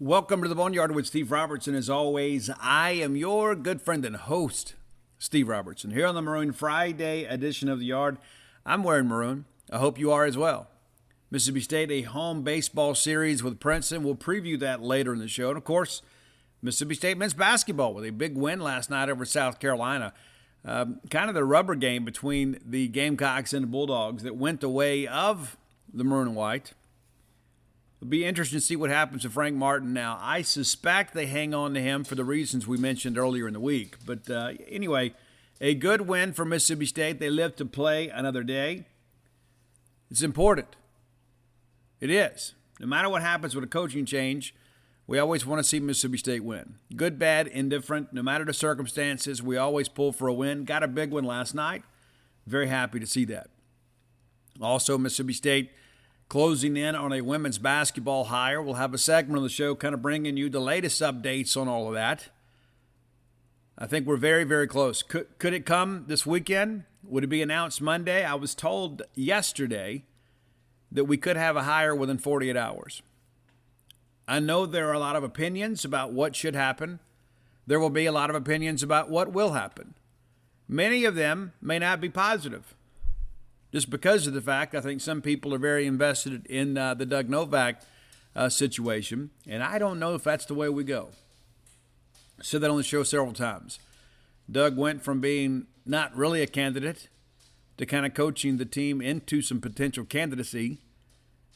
Welcome to the Boneyard with Steve Robertson. As always, I am your good friend and host, Steve Robertson. Here on the Maroon Friday edition of the Yard, I'm wearing maroon. I hope you are as well. Mississippi State, a home baseball series with Princeton. We'll preview that later in the show. And, of course, Mississippi State men's basketball with a big win last night over South Carolina. Kind of the rubber game between the Gamecocks and the Bulldogs that went the way of the maroon and white. It'll be interesting to see what happens to Frank Martin now. I suspect they hang on to him for the reasons we mentioned earlier in the week. But anyway, a good win for Mississippi State. They live to play another day. It's important. It is. No matter what happens with a coaching change, we always want to see Mississippi State win. Good, bad, indifferent. No matter the circumstances, we always pull for a win. Got a big one last night. Very happy to see that. Also, Mississippi State closing in on a women's basketball hire. We'll have a segment on the show kind of bringing you the latest updates on all of that. I think we're very, very close. Could it come this weekend? Would it be announced Monday? I was told yesterday that we could have a hire within 48 hours. I know there are a lot of opinions about what should happen. There will be a lot of opinions about what will happen. Many of them may not be positive. Just because of the fact, I think some people are very invested in the Doug Novak situation, and I don't know if that's the way we go. I said that on the show several times. Doug went from being not really a candidate to kind of coaching the team into some potential candidacy,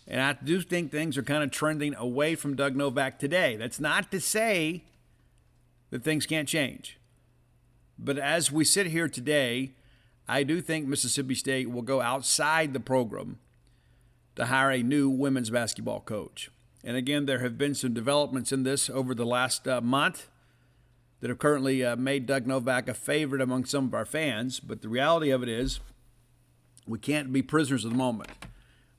and I do think things are kind of trending away from Doug Novak today. That's not to say that things can't change. But as we sit here today, I do think Mississippi State will go outside the program to hire a new women's basketball coach. And again, there have been some developments in this over the last month that have currently made Doug Novak a favorite among some of our fans. But the reality of it is we can't be prisoners of the moment.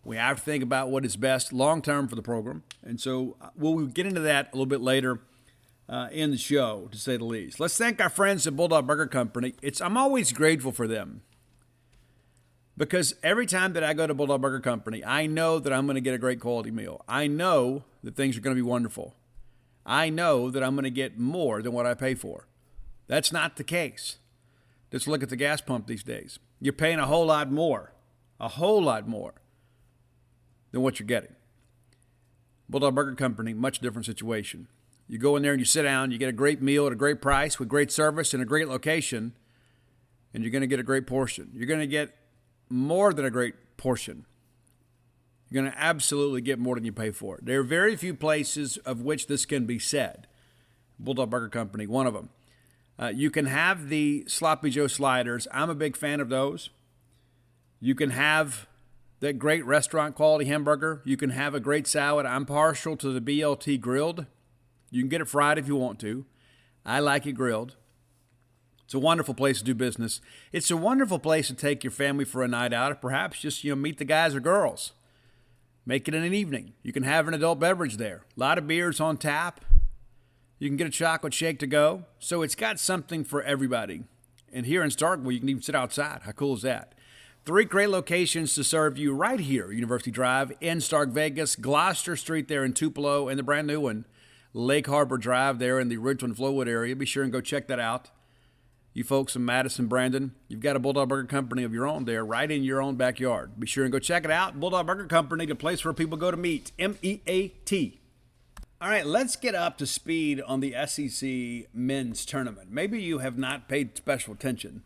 We have to think about what is best long-term for the program. And so we'll get into that a little bit later in the show, to say the least. Let's thank our friends at Bulldog Burger Company. I'm always grateful for them because every time that I go to Bulldog Burger Company, I know that I'm going to get a great quality meal. I know that things are going to be wonderful. I know that I'm going to get more than what I pay for. That's not the case. Just look at the gas pump these days. You're paying a whole lot more than what you're getting. Bulldog Burger Company, much different situation. You go in there and you sit down, you get a great meal at a great price with great service and a great location, and you're going to get a great portion. You're going to get more than a great portion. You're going to absolutely get more than you pay for. There are very few places of which this can be said. Bulldog Burger Company, one of them. You can have the Sloppy Joe sliders. I'm a big fan of those. You can have that great restaurant quality hamburger. You can have a great salad. I'm partial to the BLT grilled. You can get it fried if you want to. I like it grilled. It's a wonderful place to do business. It's a wonderful place to take your family for a night out, or perhaps just meet the guys or girls. Make it in an evening. You can have an adult beverage there. A lot of beers on tap. You can get a chocolate shake to go. So it's got something for everybody. And here in Starkville, you can even sit outside. How cool is that? 3 great locations to serve you right here, University Drive in Stark Vegas, Gloucester Street there in Tupelo, and the brand new one, Lake Harbor Drive there in the Ridgeland-Flowood area. Be sure and go check that out. You folks in Madison, Brandon, you've got a Bulldog Burger Company of your own there right in your own backyard. Be sure and go check it out. Bulldog Burger Company, the place where people go to meet. MEAT. All right, let's get up to speed on the SEC men's tournament. Maybe you have not paid special attention,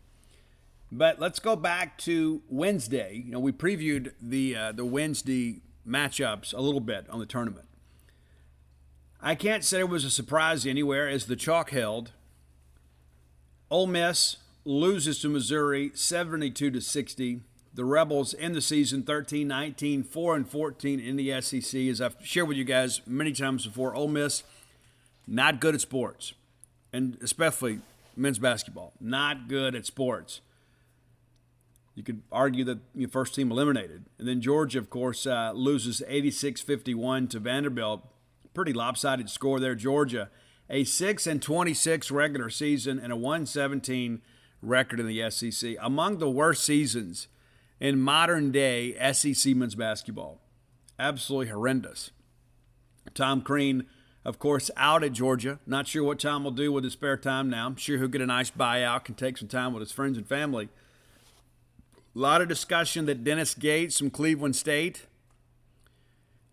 but let's go back to Wednesday. We previewed the Wednesday matchups a little bit on the tournament. I can't say it was a surprise anywhere as the chalk held. Ole Miss loses to Missouri 72-60. The Rebels end the season 13-19, 4-14 in the SEC. As I've shared with you guys many times before, Ole Miss not good at sports, and especially men's basketball. Not good at sports. You could argue that your first team eliminated. And then Georgia, of course, loses 86-51 to Vanderbilt. Pretty lopsided score there. Georgia, a 6-26 regular season and a 1-17 record in the SEC. Among the worst seasons in modern day SEC men's basketball. Absolutely horrendous. Tom Crean, of course, out at Georgia. Not sure what Tom will do with his spare time now. I'm sure he'll get a nice buyout, can take some time with his friends and family. A lot of discussion that Dennis Gates from Cleveland State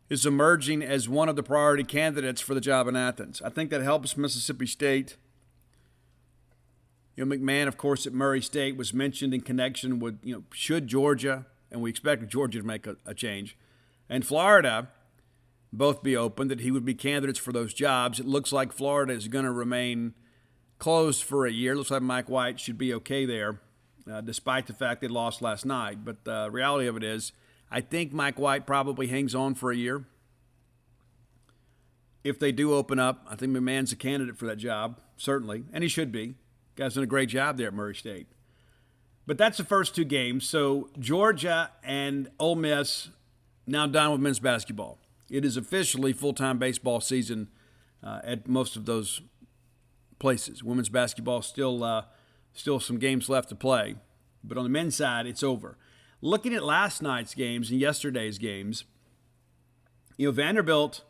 is emerging as one of the priority candidates for the job in Athens. I think that helps Mississippi State. McMahon, of course, at Murray State was mentioned in connection with, should Georgia, and we expected Georgia to make a change, and Florida both be open, that he would be candidates for those jobs. It looks like Florida is going to remain closed for a year. Looks like Mike White should be okay there, despite the fact they lost last night. But the reality of it is, I think Mike White probably hangs on for a year. If they do open up, I think McMahon's a candidate for that job, certainly, and he should be. Guy's done a great job there at Murray State. But that's the first two games. So Georgia and Ole Miss now done with men's basketball. It is officially full-time baseball season at most of those places. Women's basketball still some games left to play. But on the men's side, it's over. Looking at last night's games and yesterday's games, Vanderbilt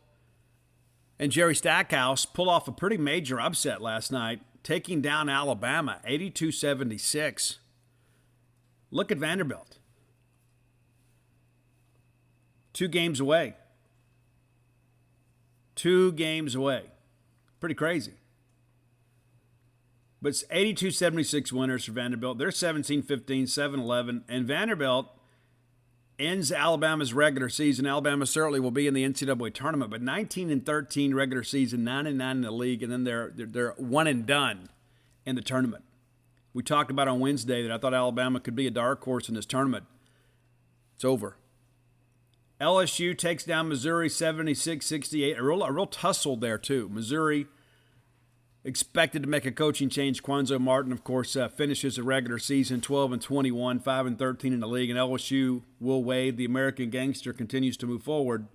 and Jerry Stackhouse pulled off a pretty major upset last night, taking down Alabama 82-76. Look at Vanderbilt. 2 games away. 2 games away. Pretty crazy. But it's 82-76 winners for Vanderbilt. They're 17-15, 7-11. And Vanderbilt ends Alabama's regular season. Alabama certainly will be in the NCAA tournament, but 19-13 regular season, 9-9 in the league, and then they're one and done in the tournament. We talked about on Wednesday that I thought Alabama could be a dark horse in this tournament. It's over. LSU takes down Missouri 76-68. A real tussle there too. Missouri expected to make a coaching change. Quanzo Martin, of course, finishes the regular season 12-21, 5-13 in the league, and LSU will wade. The American Gangster continues to move forward.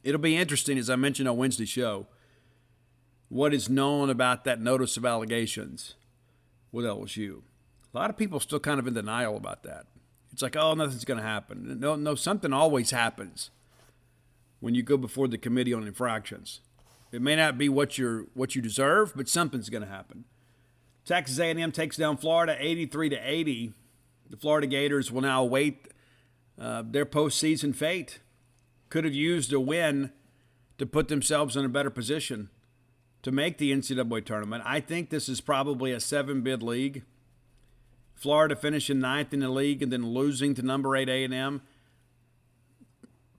It'll be interesting, as I mentioned on Wednesday's show, what is known about that notice of allegations with LSU. A lot of people still kind of in denial about that. It's like, oh, nothing's going to happen. No, something always happens when you go before the Committee on Infractions. It may not be what you deserve, but something's going to happen. Texas A&M takes down Florida 83-80. The Florida Gators will now await their postseason fate. Could have used a win to put themselves in a better position to make the NCAA tournament. I think this is probably a 7-bid league. Florida finishing 9th in the league and then losing to number 8 A&M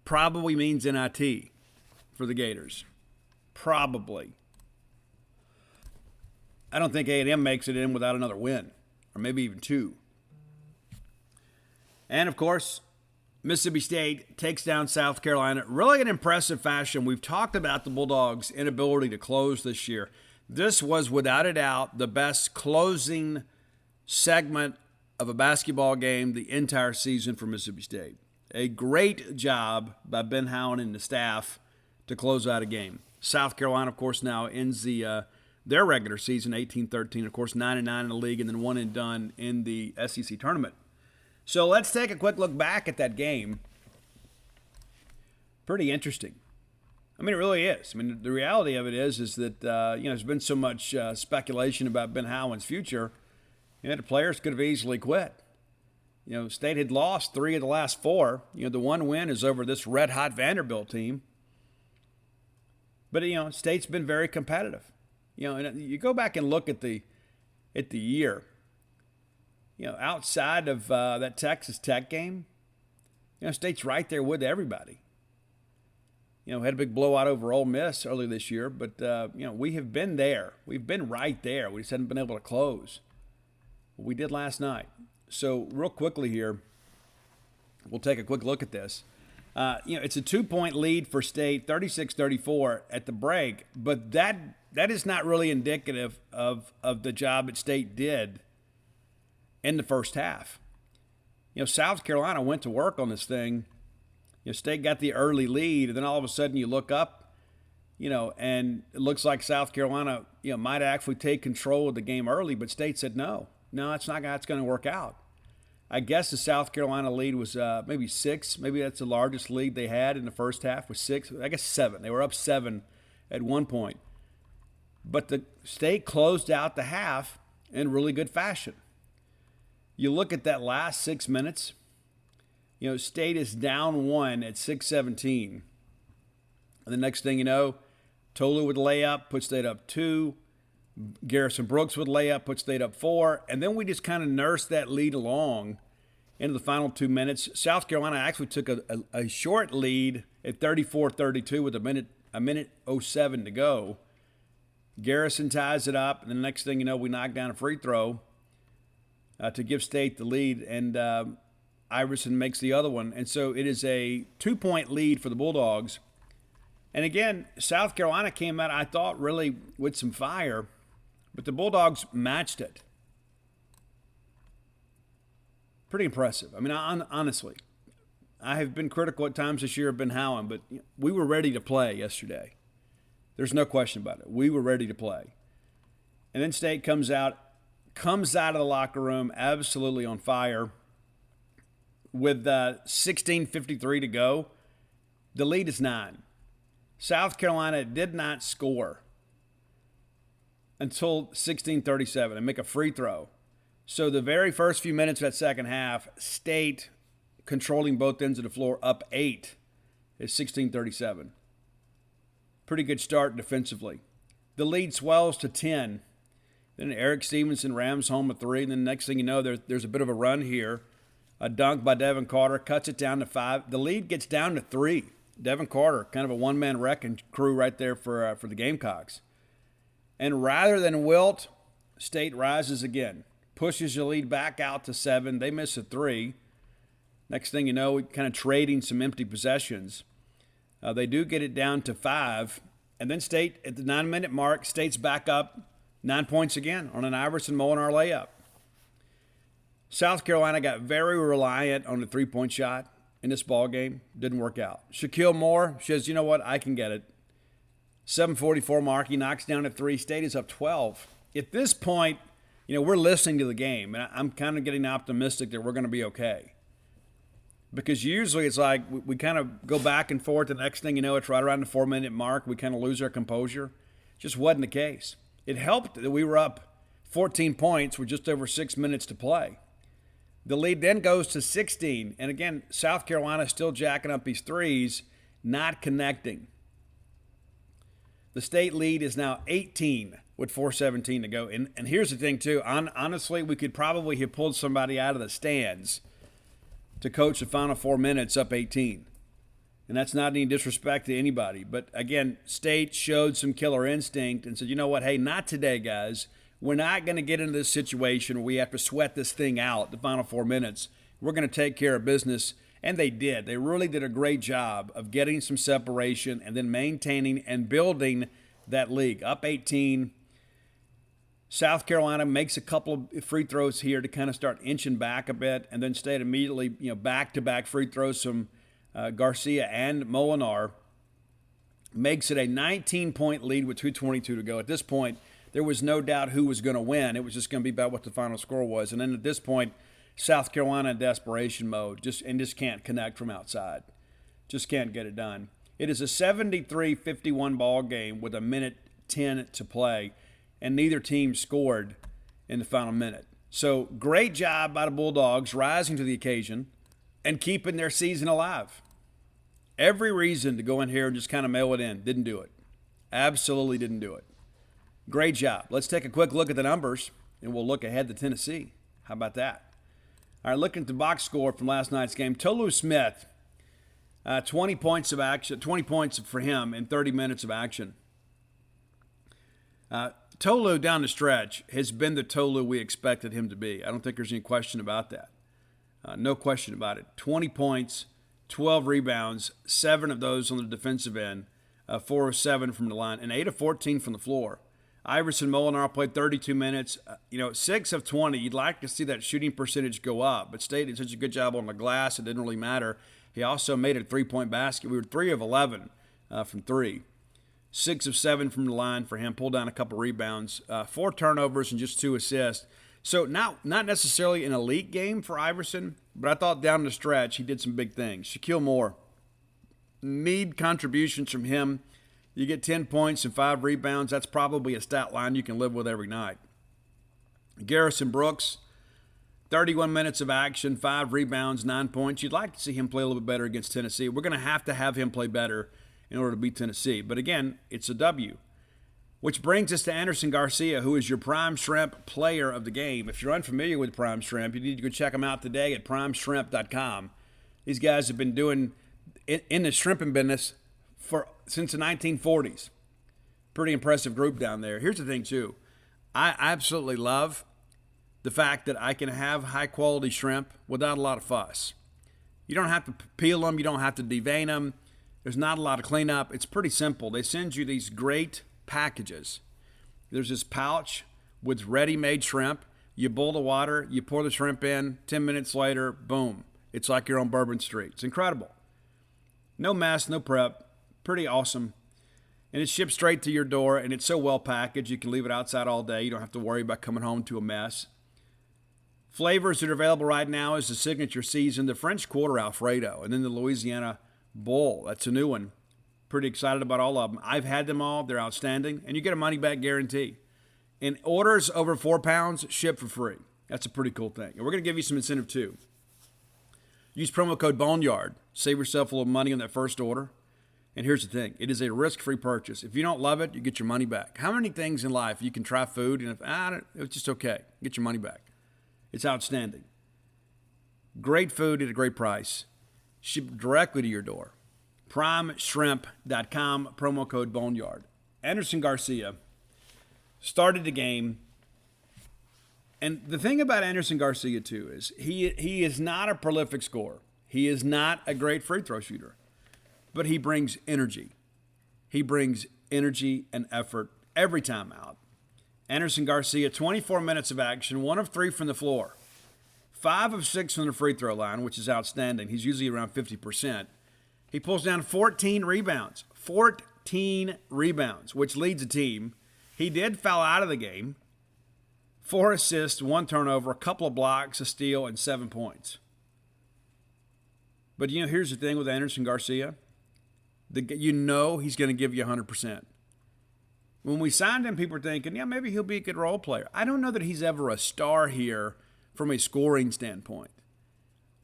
probably means NIT for the Gators. Probably. I don't think A&M makes it in without another win, or maybe even 2. And, of course, Mississippi State takes down South Carolina. Really an impressive fashion. We've talked about the Bulldogs' inability to close this year. This was, without a doubt, the best closing segment of a basketball game the entire season for Mississippi State. A great job by Ben Howland and the staff to close out a game. South Carolina, of course, now ends their regular season 18-13, of course, 9-9 in the league, and then one and done in the SEC tournament. So let's take a quick look back at that game. Pretty interesting. I mean, it really is. I mean, the reality of it is that there's been so much speculation about Ben Howland's future. The players could have easily quit. State had lost 3 of the last 4. The one win is over this red-hot Vanderbilt team. But, State's been very competitive. And you go back and look at the year. Outside of that Texas Tech game, State's right there with everybody. Had a big blowout over Ole Miss early this year, but, we have been there. We've been right there. We just haven't been able to close. We did last night. So real quickly here, we'll take a quick look at this. It's a 2-point lead for State, 36-34 at the break, but that is not really indicative of the job that State did in the first half. South Carolina went to work on this thing. State got the early lead, and then all of a sudden you look up, and it looks like South Carolina, might actually take control of the game early, but State said no, it's not how it's going to work out. I guess the South Carolina lead was maybe 6. Maybe that's the largest lead they had in the first half was 6. I guess 7. They were up 7 at one point. But the State closed out the half in really good fashion. You look at that last 6 minutes, State is down 1 at 6:17. And the next thing you know, Tolu would lay up, put State up 2. Garrison Brooks would lay up, put State up 4. And then we just kind of nursed that lead along into the final 2 minutes. South Carolina actually took a short lead at 34-32 with a minute 07 to go. Garrison ties it up, and the next thing you know, we knock down a free throw to give State the lead, and Iverson makes the other one. And so it is a 2-point lead for the Bulldogs. And again, South Carolina came out, I thought, really with some fire, but the Bulldogs matched it. Pretty impressive. I mean, honestly, I have been critical at times this year, I've been howling, but we were ready to play yesterday. There's no question about it. We were ready to play. And then State comes out of the locker room absolutely on fire with 16:53 to go. The lead is 9. South Carolina did not score until 16:37 and make a free throw. So the very first few minutes of that second half, State controlling both ends of the floor, up 8 at 16:37. Pretty good start defensively. The lead swells to 10. Then Eric Stevenson rams home a 3. And then next thing you know, there's a bit of a run here. A dunk by Devin Carter cuts it down to 5. The lead gets down to 3. Devin Carter, kind of a one-man wrecking crew right there for the Gamecocks. And rather than wilt, State rises again. Pushes the lead back out to 7. They miss a 3. Next thing you know, we kind of trading some empty possessions. They do get it down to 5. And then State, at the 9-minute mark, State's back up 9 points again on an Iverson Molinar layup. South Carolina got very reliant on the three-point shot in this ball game. Didn't work out. Shaquille Moore says, you know what, I can get it. 7:44 mark, he knocks down a 3. State is up 12. At this point, we're listening to the game, and I'm kind of getting optimistic that we're going to be okay. Because usually it's like we kind of go back and forth. The next thing you know, it's right around the 4-minute mark. We kind of lose our composure. Just wasn't the case. It helped that we were up 14 points with just over 6 minutes to play. The lead then goes to 16. And again, South Carolina still jacking up these threes, not connecting. The State lead is now 18 with 4:17 to go. And here's the thing, too. Honestly, we could probably have pulled somebody out of the stands to coach the final 4 minutes up 18. And that's not any disrespect to anybody. But, again, State showed some killer instinct and said, you know what, hey, not today, guys. We're not going to get into this situation where we have to sweat this thing out the final 4 minutes. We're going to take care of business. And they did. They really did a great job of getting some separation and then maintaining and building that league. Up 18. South Carolina makes a couple of free throws here to kind of start inching back a bit, and then State immediately, back-to-back free throws from Garcia and Molinar. Makes it a 19-point lead with 2:22 to go. At this point, there was no doubt who was going to win. It was just going to be about what the final score was. And then at this point, South Carolina in desperation mode, just can't connect from outside. Just can't get it done. It is a 73-51 ball game with a minute 10 to play, and neither team scored in the final minute. So great job by the Bulldogs rising to the occasion and keeping their season alive. Every reason to go in here and just kind of mail it in. Didn't do it. Absolutely didn't do it. Great job. Let's take a quick look at the numbers, and we'll look ahead to Tennessee. How about that? All right, looking at the box score from last night's game. Tolu Smith, 20 points of action, 20 points for him in 30 minutes of action. Tolu down the stretch has been the Tolu we expected him to be. I don't think there's any question about that. No question about it. 20 points, 12 rebounds, 7 of those on the defensive end, 4 of 7 from the line, and 8 of 14 from the floor. Iverson Molinar played 32 minutes. 6 of 20. You'd like to see that shooting percentage go up, but State did such a good job on the glass, it didn't really matter. He also made a three-point basket. We were 3 of 11 from 3. 6 of 7 from the line for him. Pulled down a couple rebounds. 4 turnovers and just 2 assists. So not necessarily an elite game for Iverson, but I thought down the stretch he did some big things. Shaquille Moore, need contributions from him You get 10 points and 5 rebounds. That's probably a stat line you can live with every night. Garrison Brooks, 31 minutes of action, 5 rebounds, 9 points. You'd like to see him play a little bit better against Tennessee. We're going to have him play better in order to beat Tennessee. But again, it's a W. Which brings us to Anderson Garcia, who is your Prime Shrimp player of the game. If you're unfamiliar with Prime Shrimp, you need to go check them out today at primeshrimp.com. These guys have been doing in the shrimping business since the 1940s. Pretty impressive group down there. Here's the thing, too. I absolutely love the fact that I can have high-quality shrimp without a lot of fuss. You don't have to peel them. You don't have to devein them. There's not a lot of cleanup. It's pretty simple. They send you these great packages. There's this pouch with ready-made shrimp. You boil the water. You pour the shrimp in. 10 minutes later, boom. It's like you're on Bourbon Street. It's incredible. No mess, no prep. Pretty awesome. And it's shipped straight to your door, and it's so well packaged you can leave it outside all day. You don't have to worry about coming home to a mess. Flavors that are available right now is the signature season, the French Quarter Alfredo, and then the Louisiana Bowl. That's a new one. Pretty excited about all of them. I've had them all. They're outstanding. And you get a money-back guarantee. And orders over 4 pounds, ship for free. That's a pretty cool thing. And we're going to give you some incentive, too. Use promo code Boneyard. Save yourself a little money on that first order. And here's the thing. It is a risk-free purchase. If you don't love it, you get your money back. How many things in life you can try food and if it's just okay, get your money back. It's outstanding. Great food at a great price. Shipped directly to your door. PrimeShrimp.com, promo code Boneyard. Anderson Garcia started the game. And the thing about Anderson Garcia, too, is he is not a prolific scorer. He is not a great free throw shooter. But he brings energy. He brings energy and effort every time out. Anderson Garcia, 24 minutes of action, 1 of 3 from the floor. 5 of 6 from the free throw line, which is outstanding. He's usually around 50%. He pulls down 14 rebounds. 14 rebounds, which leads the team. He did foul out of the game. 4 assists, 1 turnover, a couple of blocks, a steal, and 7 points. But, here's the thing with Anderson Garcia. He's going to give you 100%. When we signed him, people were thinking, maybe he'll be a good role player. I don't know that he's ever a star here from a scoring standpoint.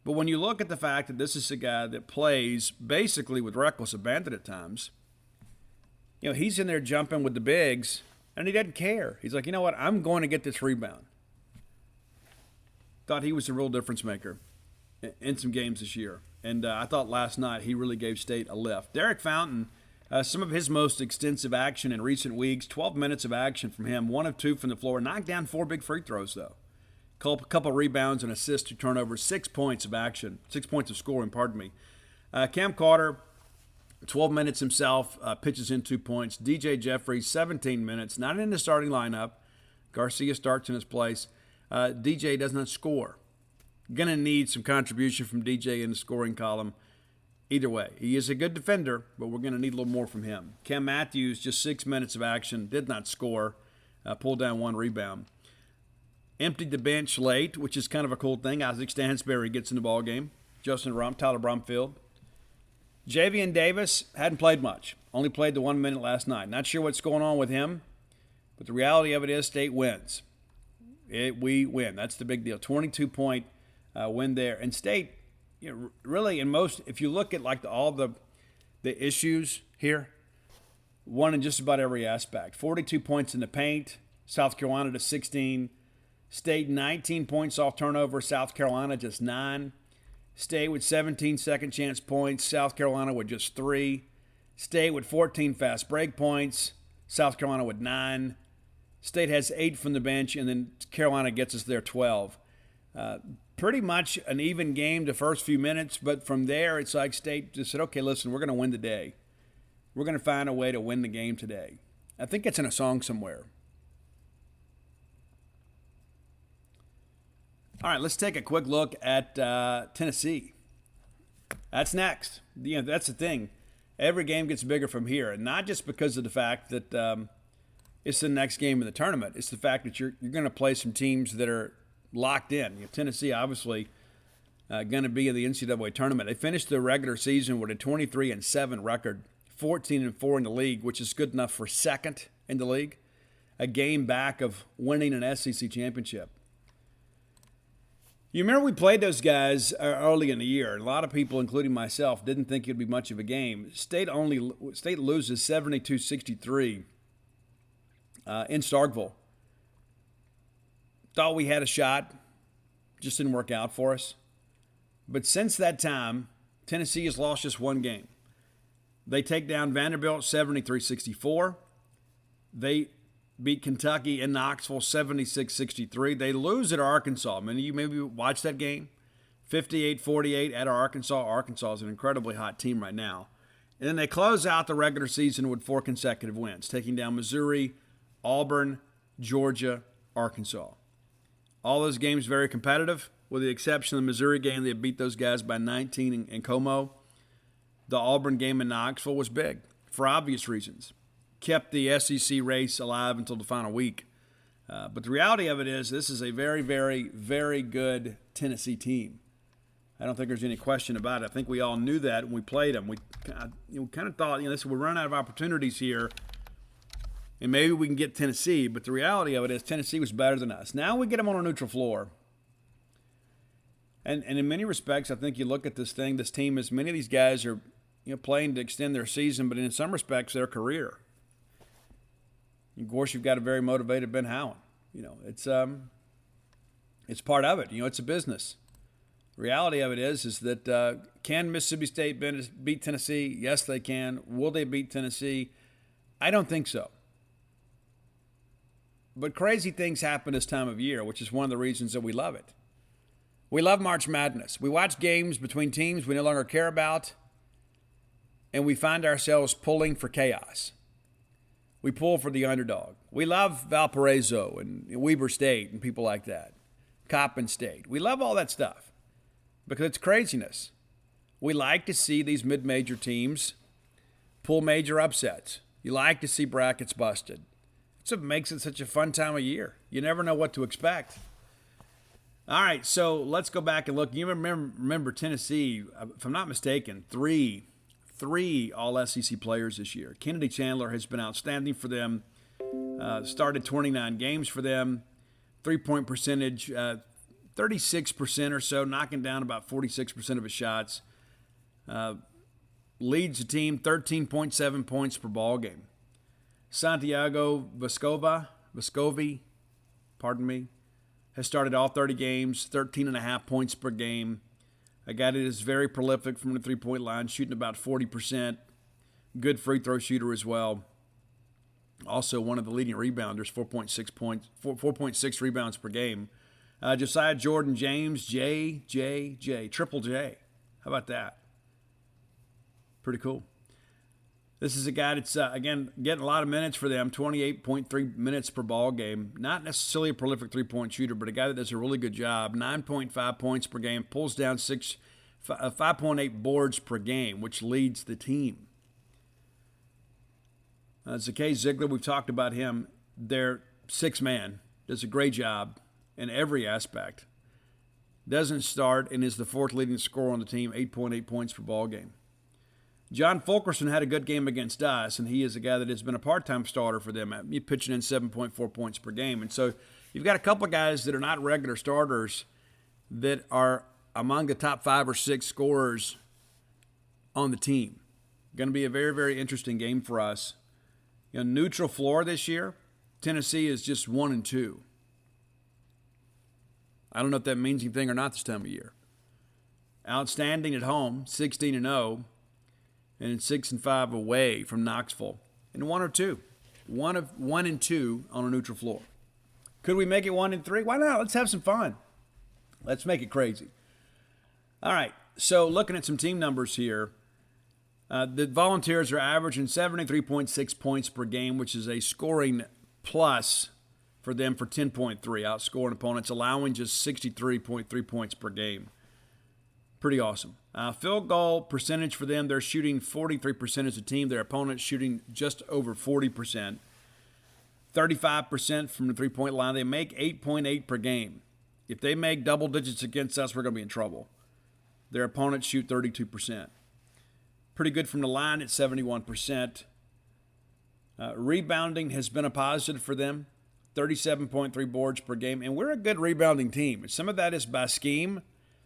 But when you look at the fact that this is a guy that plays basically with reckless abandon at times, he's in there jumping with the bigs, and he doesn't care. He's like, you know what, I'm going to get this rebound. Thought he was a real difference maker in some games this year. And I thought last night he really gave State a lift. Derek Fountain, some of his most extensive action in recent weeks, 12 minutes of action from him, 1 of 2 from the floor, knocked down 4 big free throws, though. A couple rebounds and assists, 2 turnovers, 6 points of action, 6 points of scoring, pardon me. Cam Carter, 12 minutes himself, pitches in 2 points. DJ Jeffries, 17 minutes, not in the starting lineup. Garcia starts in his place. DJ does not score. Going to need some contribution from DJ in the scoring column. Either way, he is a good defender, but we're going to need a little more from him. Cam Matthews, just 6 minutes of action, did not score, pulled down 1 rebound. Emptied the bench late, which is kind of a cool thing. Isaac Stansberry gets in the ball game. Tyler Brumfield. Javian Davis hadn't played much. Only played the 1 minute last night. Not sure what's going on with him, but the reality of it is State wins. We win. That's the big deal. 22-point win there. And State, really, if you look at all the issues here, won in just about every aspect. 42 points in the paint, South Carolina to 16. State 19 points off turnover, South Carolina just 9. State with 17 second chance points, South Carolina with just 3. State with 14 fast break points, South Carolina with 9. State has 8 from the bench, and then Carolina gets us there 12. Pretty much an even game the first few minutes, but from there it's like State just said, okay, listen, we're going to win the day. We're going to find a way to win the game today. I think it's in a song somewhere. All right, let's take a quick look at Tennessee. That's next. That's the thing. Every game gets bigger from here, and not just because of the fact that it's the next game in the tournament. It's the fact that you're going to play some teams that are locked in. Tennessee, obviously, going to be in the NCAA tournament. They finished the regular season with a 23-7 record, 14-4 in the league, which is good enough for second in the league, a game back of winning an SEC championship. You remember we played those guys early in the year. A lot of people, including myself, didn't think it would be much of a game. State loses 72-63 in Starkville. Thought we had a shot. Just didn't work out for us. But since that time, Tennessee has lost just one game. They take down Vanderbilt 73-64. They beat Kentucky in Knoxville 76-63. They lose at Arkansas. Many of you maybe watched that game. 58-48 at Arkansas. Arkansas is an incredibly hot team right now. And then they close out the regular season with 4 consecutive wins, taking down Missouri, Auburn, Georgia, Arkansas. All those games very competitive, with the exception of the Missouri game. They beat those guys by 19 in Como. The Auburn game in Knoxville was big for obvious reasons. Kept the SEC race alive until the final week. But the reality of it is this is a very, very, very good Tennessee team. I don't think there's any question about it. I think we all knew that when we played them. We kind of thought, we're running out of opportunities here, and maybe we can get Tennessee. But the reality of it is Tennessee was better than us. Now we get them on a neutral floor. And in many respects, I think you look at this team, as many of these guys are playing to extend their season, but in some respects, their career. Of course, you've got a very motivated Ben Howland. It's part of it. It's a business. The reality of it is that can Mississippi State beat Tennessee? Yes, they can. Will they beat Tennessee? I don't think so. But crazy things happen this time of year, which is one of the reasons that we love it. We love March Madness. We watch games between teams we no longer care about, and we find ourselves pulling for chaos. We pull for the underdog. We love Valparaiso and Weber State and people like that. Coppin State. We love all that stuff because it's craziness. We like to see these mid-major teams pull major upsets. You like to see brackets busted. It's what makes it such a fun time of year. You never know what to expect. All right, so let's go back and look. You remember Tennessee, if I'm not mistaken, three All-SEC players this year. Kennedy Chandler has been outstanding for them. Started 29 games for them. 3-point percentage, 36% or so, knocking down about 46% of his shots. Leads the team 13.7 points per ball game. Santiago Vescovi, has started all 30 games, 13.5 points per game. A guy that is very prolific from the three-point line, shooting about 40%. Good free throw shooter as well. Also one of the leading rebounders, 4.6 rebounds per game. Josiah Jordan James, Triple J. How about that? Pretty cool. This is a guy that's, again, getting a lot of minutes for them, 28.3 minutes per ball game. Not necessarily a prolific three-point shooter, but a guy that does a really good job. 9.5 points per game, pulls down 5.8 boards per game, which leads the team. Zakay Ziegler, we've talked about him. Their sixth man does a great job in every aspect. Doesn't start and is the fourth leading scorer on the team, 8.8 points per ball game. John Fulkerson had a good game against us, and he is a guy that has been a part-time starter for them, pitching in 7.4 points per game. And so you've got a couple of guys that are not regular starters that are among the top 5 or 6 scorers on the team. Going to be a very, very interesting game for us. Neutral floor this year, Tennessee is just 1-2. I don't know if that means anything or not this time of year. Outstanding at home, 16-0. And 6-5 away from Knoxville, and 1-2, 1-2 on a neutral floor. Could we make it 1-3? Why not? Let's have some fun. Let's make it crazy. All right. So looking at some team numbers here, the Volunteers are averaging 73.6 points per game, which is a scoring plus for them for 10.3, outscoring opponents, allowing just 63.3 points per game. Pretty awesome. Field goal percentage for them, they're shooting 43% as a team. Their opponents shooting just over 40%. 35% from the three-point line. They make 8.8 per game. If they make double digits against us, we're going to be in trouble. Their opponents shoot 32%. Pretty good from the line at 71%. Rebounding has been a positive for them, 37.3 boards per game. And we're a good rebounding team. Some of that is by scheme,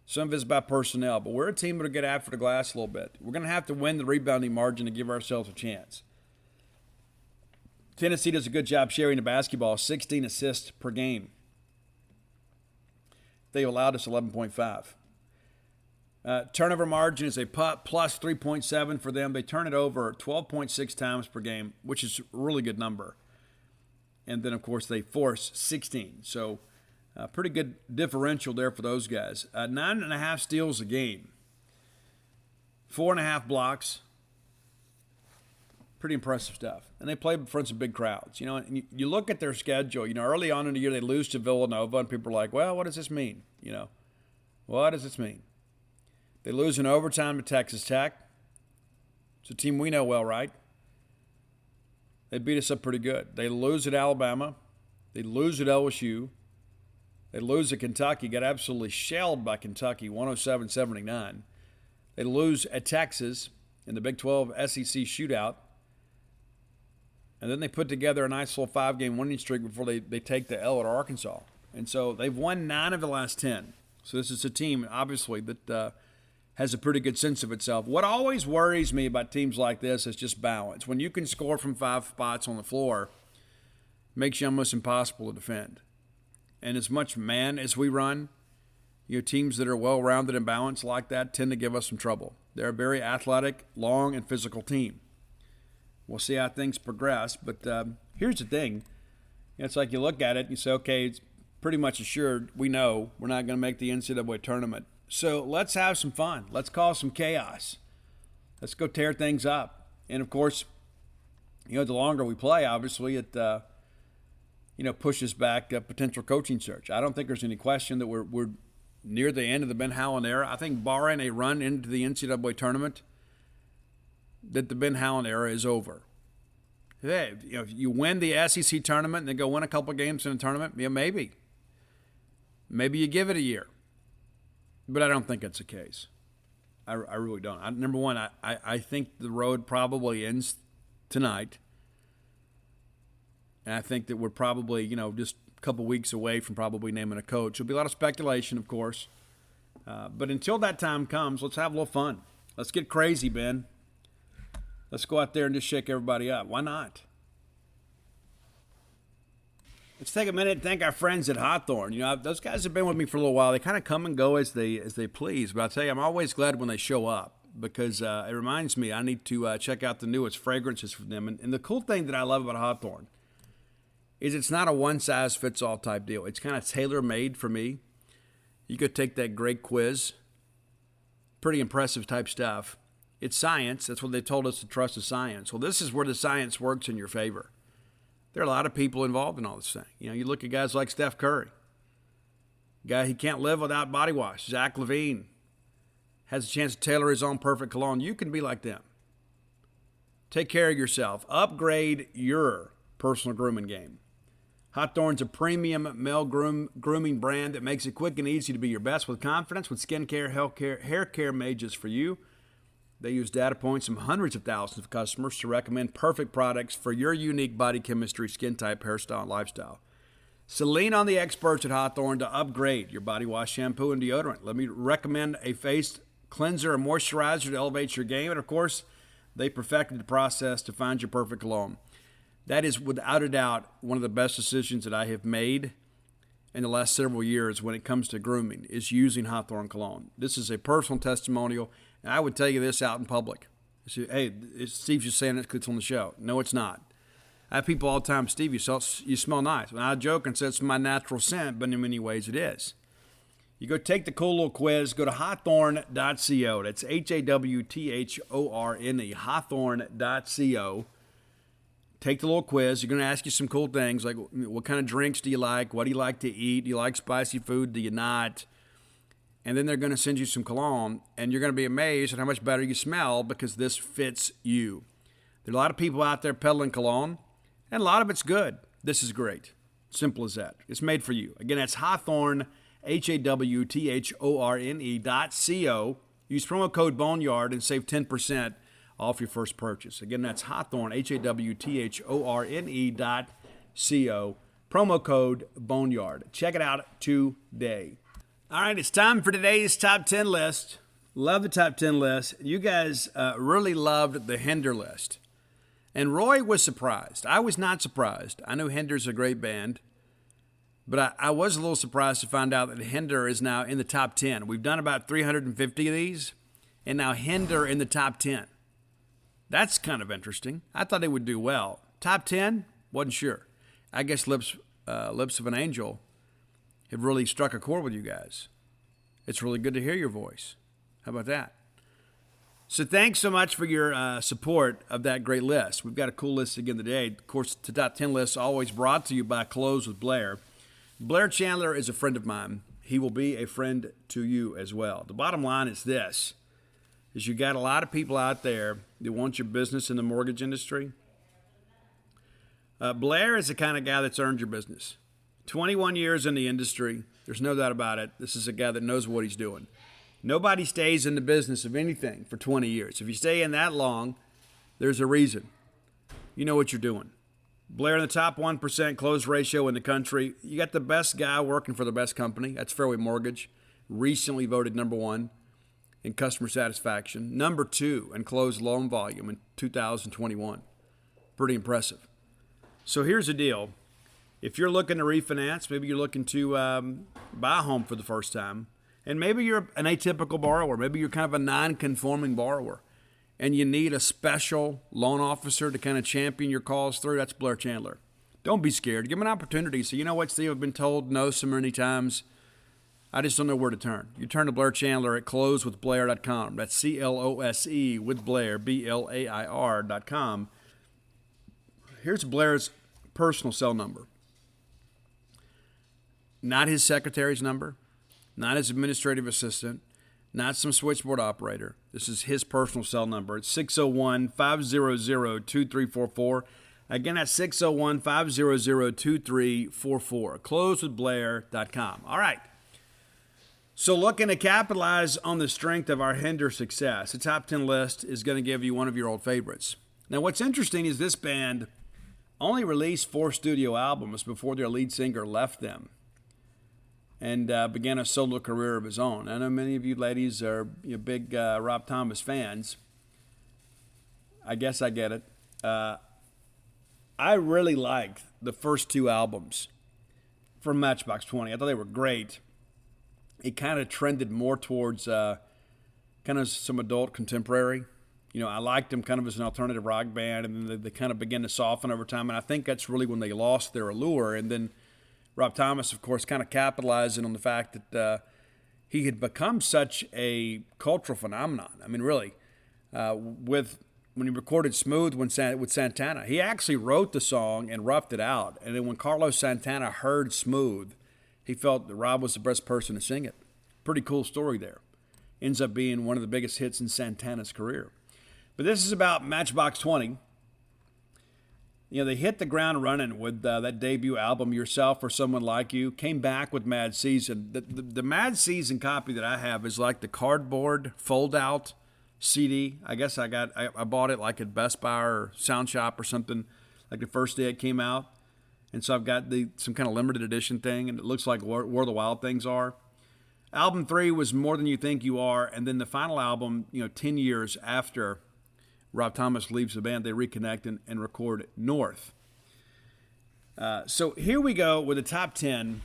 some of it is by personnel. But we're a team that will get after the glass a little bit. We're going to have to win the rebounding margin to give ourselves a chance. Tennessee does a good job sharing the basketball, 16 assists per game. They allowed us 11.5. Turnover margin is a plus 3.7 for them. They turn it over 12.6 times per game, which is a really good number. And then, of course, they force 16. So pretty good differential there for those guys. 9.5 steals a game. 4.5 blocks. Pretty impressive stuff. And they play in front of some big crowds. And you look at their schedule. Early on in the year, they lose to Villanova, and people are like, well, what does this mean? What does this mean? They lose in overtime to Texas Tech. It's a team we know well, right? They beat us up pretty good. They lose at Alabama. They lose at LSU. They lose at Kentucky. Got absolutely shelled by Kentucky, 107-79. They lose at Texas in the Big 12 SEC shootout. And then they put together a nice little 5-game winning streak before they take the L at Arkansas. And so they've won 9 of the last 10. So this is a team, obviously, that has a pretty good sense of itself. What always worries me about teams like this is just balance. When you can score from 5 spots on the floor, it makes you almost impossible to defend. And as much man as we run, teams that are well-rounded and balanced like that tend to give us some trouble. They're a very athletic, long, and physical team. We'll see how things progress. But here's the thing. It's like you look at it and you say, okay, it's pretty much assured we know we're not going to make the NCAA tournament. So let's have some fun. Let's cause some chaos. Let's go tear things up. And, of course, the longer we play, obviously, it pushes back a potential coaching search. I don't think there's any question that we're near the end of the Ben Howland era. I think barring a run into the NCAA tournament, that the Ben Howland era is over. Hey, if you win the SEC tournament and then go win a couple games in the tournament, maybe. Maybe you give it a year. But I don't think that's the case. I really don't. Number one, I think the road probably ends tonight. And I think that we're probably, just a couple weeks away from probably naming a coach. There'll be a lot of speculation, of course. But until that time comes, let's have a little fun. Let's get crazy, Ben. Let's go out there and just shake everybody up. Why not? Let's take a minute and thank our friends at Hawthorne. Those guys have been with me for a little while. They kind of come and go as they please. But I'll tell you, I'm always glad when they show up because it reminds me I need to check out the newest fragrances from them. And the cool thing that I love about Hawthorne is it's not a one-size-fits-all type deal. It's kind of tailor-made for me. You could take that great quiz. Pretty impressive type stuff. It's science. That's what they told us to trust the science. Well, this is where the science works in your favor. There are a lot of people involved in all this thing. You look at guys like Steph Curry. Guy he can't live without body wash. Zach LaVine has a chance to tailor his own perfect cologne. You can be like them. Take care of yourself. Upgrade your personal grooming game. Hawthorne's a premium male grooming brand that makes it quick and easy to be your best with confidence with skincare, healthcare, hair care made just for you. They use data points from hundreds of thousands of customers to recommend perfect products for your unique body chemistry, skin type, hairstyle, and lifestyle. So lean on the experts at Hawthorne to upgrade your body wash, shampoo, and deodorant. Let me recommend a face cleanser and moisturizer to elevate your game. And, of course, they perfected the process to find your perfect cologne. That is, without a doubt, one of the best decisions that I have made in the last several years when it comes to grooming is using Hawthorne cologne. This is a personal testimonial. And I would tell you this out in public. Say, hey, Steve's just saying it because it's on the show. No, it's not. I have people all the time, Steve, you smell nice. And I joke and say it's my natural scent, but in many ways it is. You go take the cool little quiz. Go to hawthorne.co. That's Hawthorne, hawthorne.co. Take the little quiz. You're going to ask you some cool things like what kind of drinks do you like? What do you like to eat? Do you like spicy food? Do you not? And then they're going to send you some cologne, and you're going to be amazed at how much better you smell because this fits you. There are a lot of people out there peddling cologne, and a lot of it's good. This is great. Simple as that. It's made for you. Again, that's Hawthorne, Hawthorne.co. Use promo code Boneyard and save 10% off your first purchase. Again, that's Hawthorne, HAWTHORNE.co. Promo code Boneyard. Check it out today. All right, it's time for today's top 10 list. Love the top 10 list. You guys really loved the Hinder list. And Roy was surprised. I was not surprised. I know Hinder's a great band, but I was a little surprised to find out that Hinder is now in the top 10. We've done about 350 of these, and now Hinder in the top 10. That's kind of interesting. I thought they would do well. Top 10? Wasn't sure. I guess Lips of an Angel have really struck a chord with you guys. It's really good to hear your voice. How about that? So thanks so much for your support of that great list. We've got a cool list again today. Of course, the top 10 list always brought to you by Close with Blair. Blair Chandler is a friend of mine. He will be a friend to you as well. The bottom line is this, is you got a lot of people out there that want your business in the mortgage industry. Blair is the kind of guy that's earned your business. 21 years in the industry. There's no doubt about it. This is a guy that knows what he's doing. Nobody stays in the business of anything for 20 years. If you stay in that long, there's a reason. You know what you're doing. Blair in the top 1% close ratio in the country. You got the best guy working for the best company. That's Fairway Mortgage. Recently voted number 1 in customer satisfaction. Number 2 in closed loan volume in 2021. Pretty impressive. So here's the deal. If you're looking to refinance, maybe you're looking to buy a home for the first time, and maybe you're an atypical borrower, maybe you're kind of a non-conforming borrower, and you need a special loan officer to kind of champion your cause through, that's Blair Chandler. Don't be scared. Give him an opportunity. So you know what, Steve, I've been told no so many times. I just don't know where to turn. You turn to Blair Chandler at closewithblair.com. That's C-L-O-S-E with Blair, B-L-A-I-R.com. Here's Blair's personal cell number. Not his secretary's number, not his administrative assistant, not some switchboard operator. This is his personal cell number. It's 601-500-2344. Again, that's 601-500-2344. Closewithblair.com. All right. So looking to capitalize on the strength of our Hinder success, the top 10 list is going to give you one of your old favorites. Now, what's interesting is this band only released 4 studio albums before their lead singer left them and began a solo career of his own. I know many of you ladies are big Rob Thomas fans. I guess I get it. I really liked the first 2 albums from Matchbox 20. I thought they were great. It kind of trended more towards kind of some adult contemporary. I liked them kind of as an alternative rock band, and then they kind of began to soften over time. And I think that's really when they lost their allure. And then Rob Thomas, of course, kind of capitalizing on the fact that he had become such a cultural phenomenon. I mean, really, when he recorded Smooth with Santana, he actually wrote the song and roughed it out. And then when Carlos Santana heard Smooth, he felt that Rob was the best person to sing it. Pretty cool story there. Ends up being one of the biggest hits in Santana's career. But this is about Matchbox 20. They hit the ground running with that debut album, Yourself or Someone Like You. Came back with Mad Season. The Mad Season copy that I have is like the cardboard fold-out CD. I guess I bought it like at Best Buy or Sound Shop or something, like the first day it came out. And so I've got some kind of limited edition thing, and it looks like Where the Wild Things Are. Album 3 was More Than You Think You Are, and then the final album, 10 years after Rob Thomas leaves the band, they reconnect and record North. So here we go with the top 10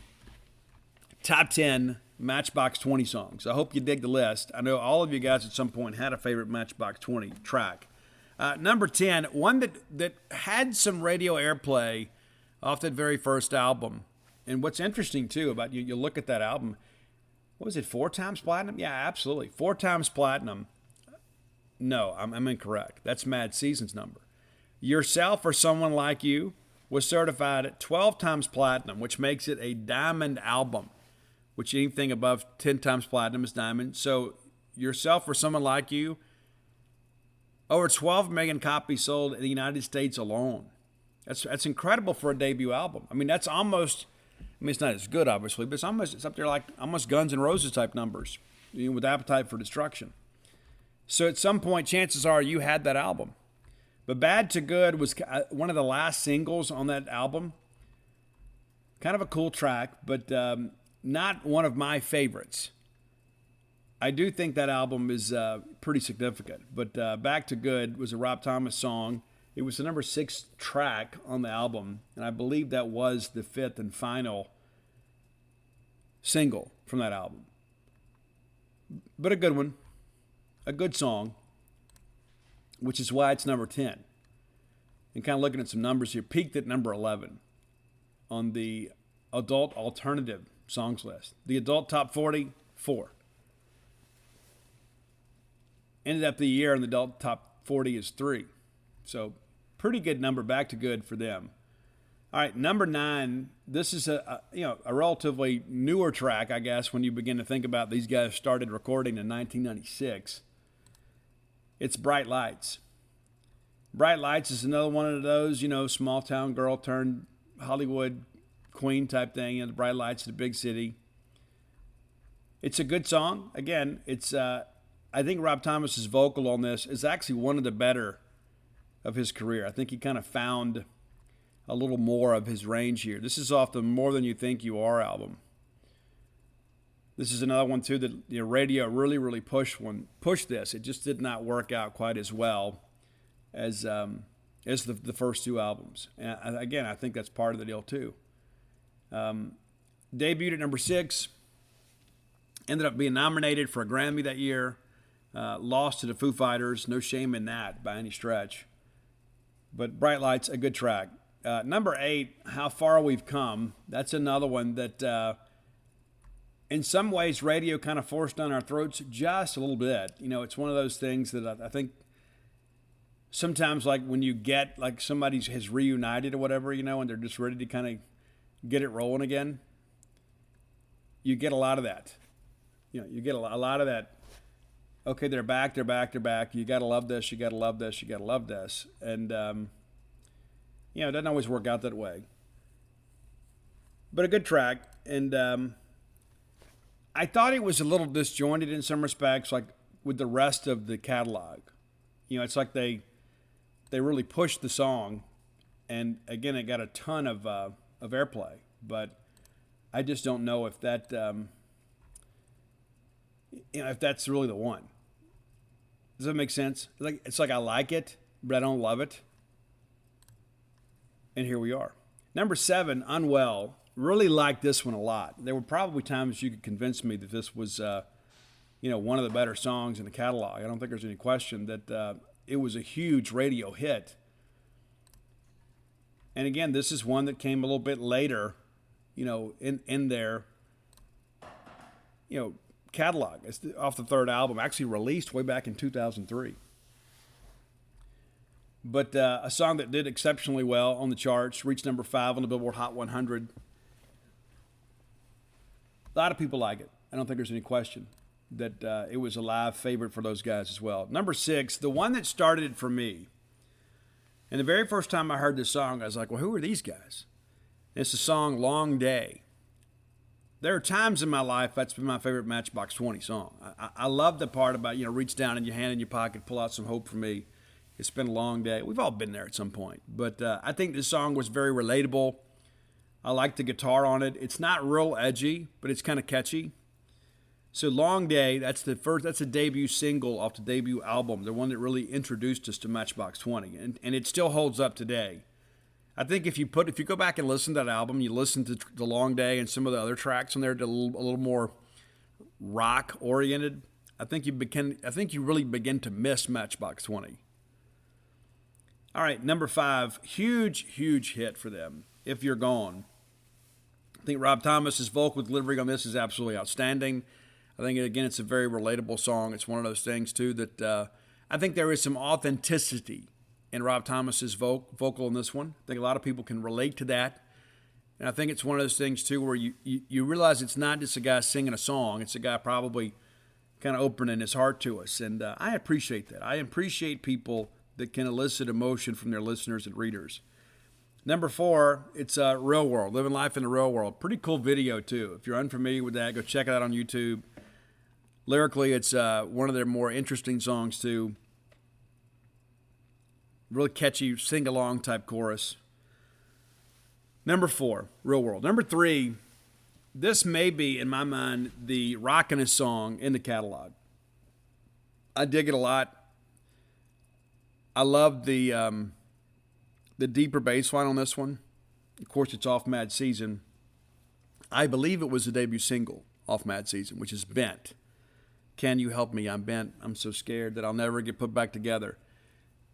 Matchbox 20 songs. I hope you dig the list. I know all of you guys at some point had a favorite Matchbox 20 track. Number 10, one that had some radio airplay off that very first album. And what's interesting, too, about you look at that album, what was it, 4 times platinum? Yeah, absolutely. 4 times platinum. No, I'm incorrect. That's Mad Season's number. Yourself or Someone Like You was certified at 12 times platinum, which makes it a diamond album, which anything above 10 times platinum is diamond. So Yourself or Someone Like You, over 12 million copies sold in the United States alone. That's incredible for a debut album. I mean, that's almost, it's not as good, obviously, but it's up there like almost Guns N' Roses type numbers, with Appetite for Destruction. So at some point, chances are you had that album. But Bad to Good was one of the last singles on that album. Kind of a cool track, but not one of my favorites. I do think that album is pretty significant. But Back to Good was a Rob Thomas song. It was the number 6 track on the album, and I believe that was the 5th and final single from that album. But a good one, a good song, which is why it's number 10. And kind of looking at some numbers here, peaked at number 11 on the adult alternative songs list. The adult top 40, 4. Ended up the year in the adult top 40 is 3. So pretty good number, Back to Good for them. All right, number 9. This is a relatively newer track, I guess, when you begin to think about these guys started recording in 1996. It's Bright Lights. Bright Lights is another one of those, small town girl turned Hollywood queen type thing. The bright lights of the big city. It's a good song. Again, it's I think Rob Thomas's vocal on this is actually one of the better of his career. I think he kind of found a little more of his range here. This is off the More Than You Think You Are album. This is another one too that radio really pushed this. It just did not work out quite as well as the first 2 albums. And again, I think that's part of the deal too. Debuted at number 6. Ended up being nominated for a Grammy that year. Lost to the Foo Fighters. No shame in that by any stretch. But Bright Lights, a good track. Number 8, How Far We've Come. That's another one that in some ways radio kind of forced down our throats just a little bit. It's one of those things that I think sometimes, like when you get like somebody has reunited or whatever, and they're just ready to kind of get it rolling again, you get a lot of that. You get a lot of that. Okay, they're back. You got to love this. You got to love this. You got to love this. And, it doesn't always work out that way. But a good track. And I thought it was a little disjointed in some respects, like with the rest of the catalog. It's like they really pushed the song. And, again, it got a ton of airplay. But I just don't know if that, if that's really the one. Does that make sense? It's like I like it, but I don't love it. And here we are. Number 7, Unwell. Really liked this one a lot. There were probably times you could convince me that this was, one of the better songs in the catalog. I don't think there's any question that it was a huge radio hit. And again, this is one that came a little bit later, in their, catalog. It's off the 3rd album, actually released way back in 2003. But a song that did exceptionally well on the charts, reached number 5 on the Billboard Hot 100. A lot of people like it. I don't think there's any question that it was a live favorite for those guys as well. Number 6, the one that started it for me. And the very first time I heard this song, I was like, well, who are these guys? And it's the song Long Day. There are times in my life that's been my favorite Matchbox 20 song. I love the part about, reach down in your hand in your pocket, pull out some hope for me. It's been a long day. We've all been there at some point. But I think this song was very relatable. I like the guitar on it. It's not real edgy, but it's kind of catchy. So Long Day, that's the debut single off the debut album, the one that really introduced us to Matchbox 20. And it still holds up today. I think if you go back and listen to that album, you listen to The Long Day and some of the other tracks on there, a little more rock oriented. I think you really begin to miss Matchbox 20. All right, number 5, huge hit for them. If You're Gone. I think Rob Thomas's vocal delivery on this is absolutely outstanding. I think again it's a very relatable song. It's one of those things too that I think there is some authenticity in Rob Thomas's vocal in this one. I think a lot of people can relate to that. And I think it's one of those things, too, where you realize it's not just a guy singing a song. It's a guy probably kind of opening his heart to us. And I appreciate that. I appreciate people that can elicit emotion from their listeners and readers. Number 4, it's Real World, Living Life in the Real World. Pretty cool video, too. If you're unfamiliar with that, go check it out on YouTube. Lyrically, it's one of their more interesting songs, too. Really catchy, sing-along type chorus. Number 4, Real World. Number 3, this may be, in my mind, the rockinest song in the catalog. I dig it a lot. I love the deeper bass line on this one. Of course, it's off Mad Season. I believe it was the debut single off Mad Season, which is Bent. Can you help me? I'm bent. I'm so scared that I'll never get put back together.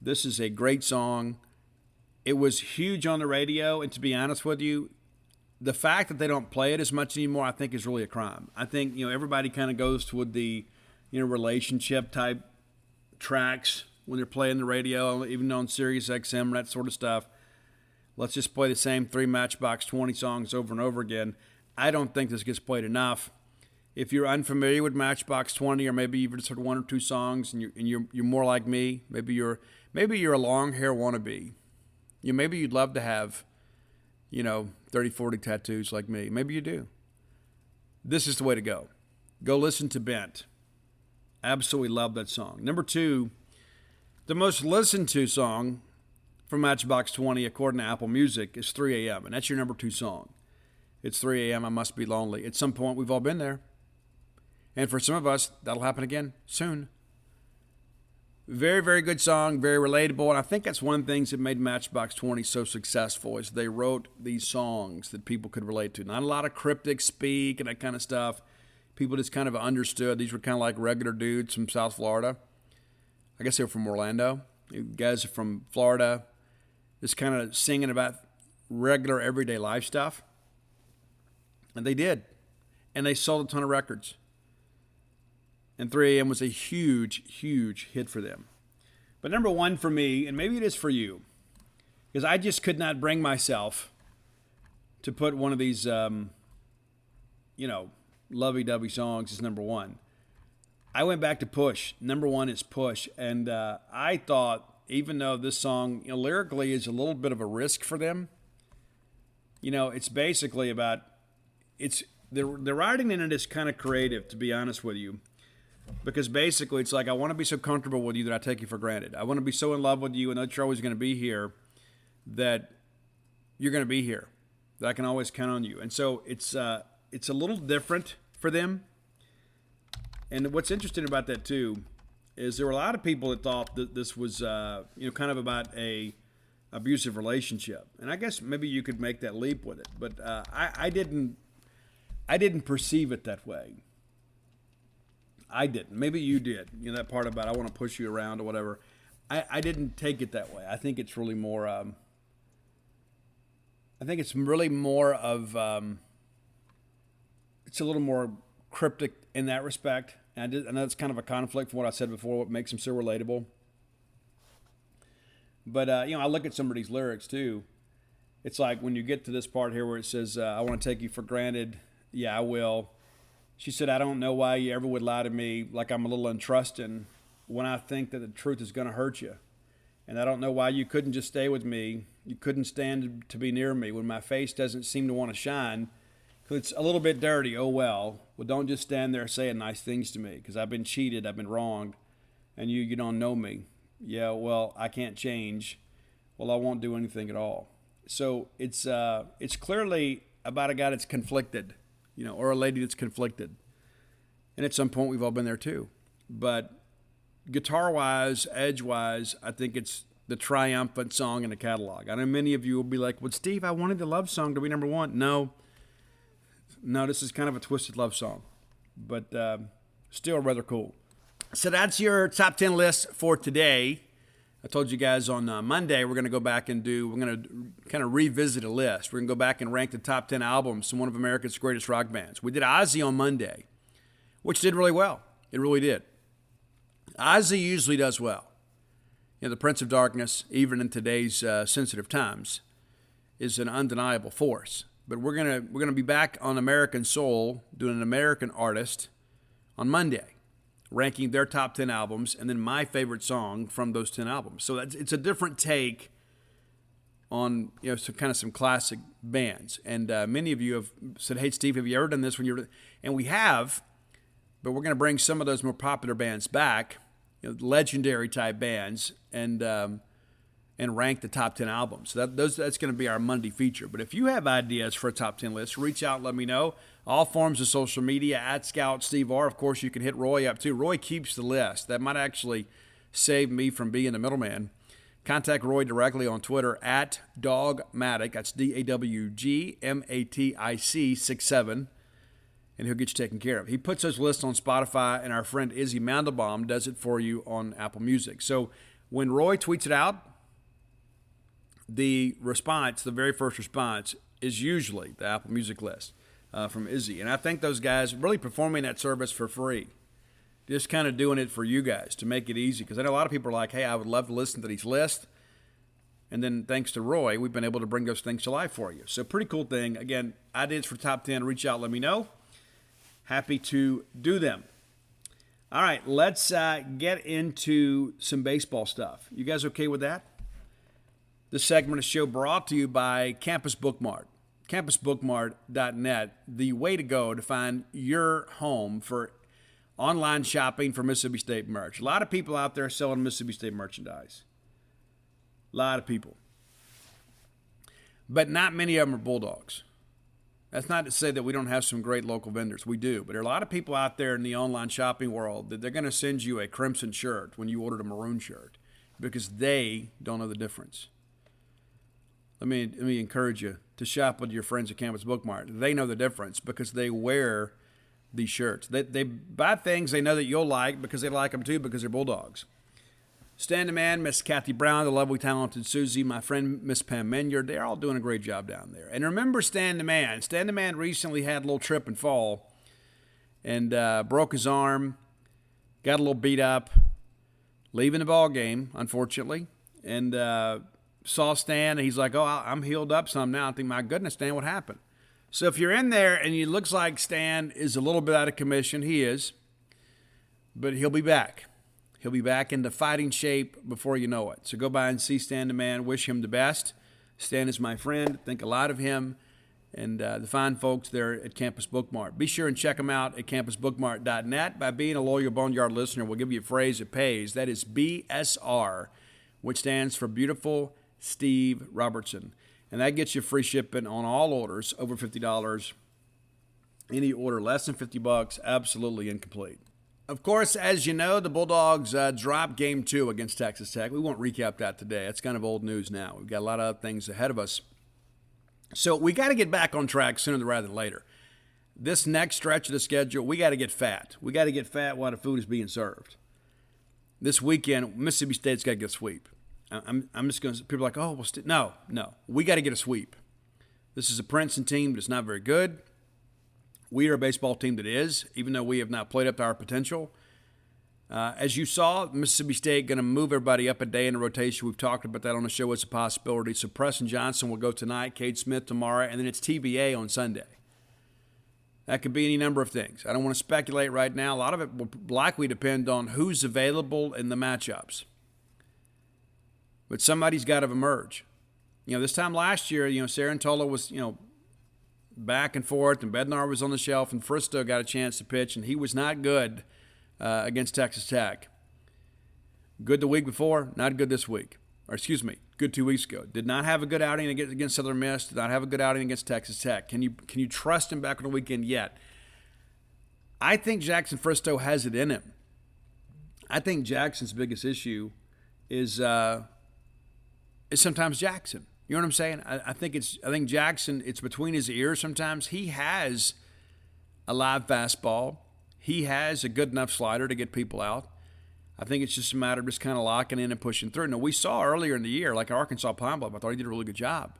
This is a great song. It was huge on the radio, and to be honest with you, the fact that they don't play it as much anymore, I think, is really a crime. I think, everybody kind of goes toward the, relationship type tracks when they're playing the radio, even on Sirius XM and that sort of stuff. Let's just play the same 3 Matchbox 20 songs over and over again. I don't think this gets played enough. If you're unfamiliar with Matchbox 20, or maybe you've just heard 1 or 2 songs, and you're more like me, maybe you're a long hair wannabe. Maybe you'd love to have, 30, 40 tattoos like me. Maybe you do. This is the way to go. Go listen to Bent. Absolutely love that song. Number 2, the most listened to song from Matchbox 20, according to Apple Music, is 3 a.m., and that's your number 2 song. It's 3 a.m., I Must Be Lonely. At some point, we've all been there. And for some of us, that'll happen again soon. Very, very good song, very relatable, and I think that's one of the things that made Matchbox 20 so successful, is they wrote these songs that people could relate to. Not a lot of cryptic speak and that kind of stuff. People just kind of understood. These were kind of like regular dudes from South Florida. I guess they were from Orlando. You guys are from Florida, just kind of singing about regular, everyday life stuff. And they did. And they sold a ton of records. And 3 a.m. was a huge, huge hit for them. But number 1 for me, and maybe it is for you, because I just could not bring myself to put one of these, lovey-dovey songs as number 1. I went back to Push. Number 1 is Push. And I thought, even though this song lyrically is a little bit of a risk for them, it's basically about, the writing in it is kind of creative, to be honest with you. Because basically it's like, I want to be so comfortable with you that I take you for granted. I want to be so in love with you and that you're always going to be here, that you're going to be here, that I can always count on you. And so it's a little different for them. And what's interesting about that too is there were a lot of people that thought that this was kind of about a abusive relationship. And I guess maybe you could make that leap with it, but I didn't perceive it that way. I didn't. Maybe you did. That part about I want to push you around or whatever. I didn't take it that way. I think it's really more. I think it's really more of. It's a little more cryptic in that respect. And I know it's kind of a conflict from what I said before. What makes them so relatable. But I look at some of these lyrics too. It's like when you get to this part here where it says, "I want to take you for granted." Yeah, I will. She said, "I don't know why you ever would lie to me, like I'm a little untrusting when I think that the truth is going to hurt you. And I don't know why you couldn't just stay with me. You couldn't stand to be near me when my face doesn't seem to want to shine. Because it's a little bit dirty. Oh, well. Well, don't just stand there saying nice things to me because I've been cheated. I've been wronged. And you don't know me. Yeah, well, I can't change. Well, I won't do anything at all." So it's clearly about a guy that's conflicted. Or a lady that's conflicted. And at some point, we've all been there too. But guitar-wise, edge-wise, I think it's the triumphant song in the catalog. I know many of you will be like, "Well, Steve, I wanted the love song to be number 1. No, this is kind of a twisted love song. But still rather cool. So that's your top 10 list for today. I told you guys on Monday we're going to go back and we're going to kind of revisit a list. We're going to go back and rank the top 10 albums from one of America's greatest rock bands. We did Ozzy on Monday, which did really well. It really did. Ozzy usually does well. The Prince of Darkness, even in today's sensitive times, is an undeniable force. But we're gonna be back on American Soul, doing an American artist on Monday, ranking their top 10 albums, and then my favorite song from those 10 albums. So it's a different take on some classic bands. And many of you have said, "Hey, Steve, have you ever done this when you're?" And we have. but we're going to bring some of those more popular bands back, legendary type bands, and rank the top 10 albums. So that's going to be our Monday feature. But if you have ideas for a top 10 list, reach out, let me know. All forms of social media, at Scout Steve R. Of course, you can hit Roy up too. Roy keeps the list. That might actually save me from being the middleman. Contact Roy directly on Twitter at Dogmatic. That's DAWGMATIC 67. And he'll get you taken care of. He puts those lists on Spotify, and our friend Izzy Mandelbaum does it for you on Apple Music. So when Roy tweets it out, the response, the very first response, is usually the Apple Music list from Izzy. And I think those guys really performing that service for free. Just kind of doing it for you guys to make it easy. Because I know a lot of people are like, hey, I would love to listen to these lists. And then thanks to Roy, we've been able to bring those things to life for you. So pretty cool thing. Again, ideas for top 10, reach out, let me know. Happy to do them. All right, let's get into some baseball stuff. You guys okay with that? This segment of the show brought to you by Campus Bookmart. CampusBookmart.net, the way to go to find your home for online shopping for Mississippi State merch. A lot of people out there selling Mississippi State merchandise. A lot of people. But not many of them are Bulldogs. That's not to say that we don't have some great local vendors. We do. But there are a lot of people out there in the online shopping world that they're going to send you a crimson shirt when you ordered a maroon shirt because they don't know the difference. Let me encourage you to shop with your friends at Campus Bookmart. They know the difference because they wear these shirts. They buy things they know that you'll like because they like them too because they're Bulldogs. Stan the Man, Miss Kathy Brown, the lovely, talented Susie, my friend Miss Pam Minyard, they're all doing a great job down there. And remember Stan the Man. Stan the Man recently had a little trip and fall and broke his arm, got a little beat up, leaving the ball game, unfortunately, and saw Stan, and he's like, oh, I'm healed up some now. I think, my goodness, Stan, what happened? So if you're in there and it looks like Stan is a little bit out of commission, he is, but he'll be back. He'll be back into fighting shape before you know it. So go by and see Stan the Man. Wish him the best. Stan is my friend. Think a lot of him and the fine folks there at Campus Bookmart. Be sure and check them out at campusbookmart.net. By being a loyal Boneyard listener, we'll give you a phrase that pays. That is BSR, which stands for Beautiful Steve Robertson. And that gets you free shipping on all orders over $50. Any order less than $50, absolutely incomplete. Of course, as you know, the Bulldogs dropped Game 2 against Texas Tech. We won't recap that today. It's kind of old news now. We've got a lot of other things ahead of us. So we got to get back on track sooner rather than later. This next stretch of the schedule, we got to get fat. We got to get fat while the food is being served. This weekend, Mississippi State's got to get a sweep. I'm just going to, people are like, oh, well, no. We got to get a sweep. This is a Princeton team that's not very good. We are a baseball team that is, even though we have not played up to our potential. As you saw, Mississippi State going to move everybody up a day in the rotation. We've talked about that on the show as a possibility. So Preston Johnson will go tonight, Cade Smith tomorrow, and then it's TBA on Sunday. That could be any number of things. I don't want to speculate right now. A lot of it will likely depend on who's available in the matchups. But somebody's got to emerge. This time last year, Sarantola was, back and forth, and Bednar was on the shelf, and Fristow got a chance to pitch, and he was not good against Texas Tech. Good the week before, not good this week. Good 2 weeks ago. Did not have a good outing against Southern Miss. Did not have a good outing against Texas Tech. Can you trust him back on the weekend yet? I think Jackson Fristow has it in him. I think Jackson's biggest issue is sometimes Jackson. You know what I'm saying? I think Jackson, it's between his ears sometimes. He has a live fastball. He has a good enough slider to get people out. I think it's just a matter of just kind of locking in and pushing through. Now, we saw earlier in the year, like Arkansas Pine Bluff, I thought he did a really good job.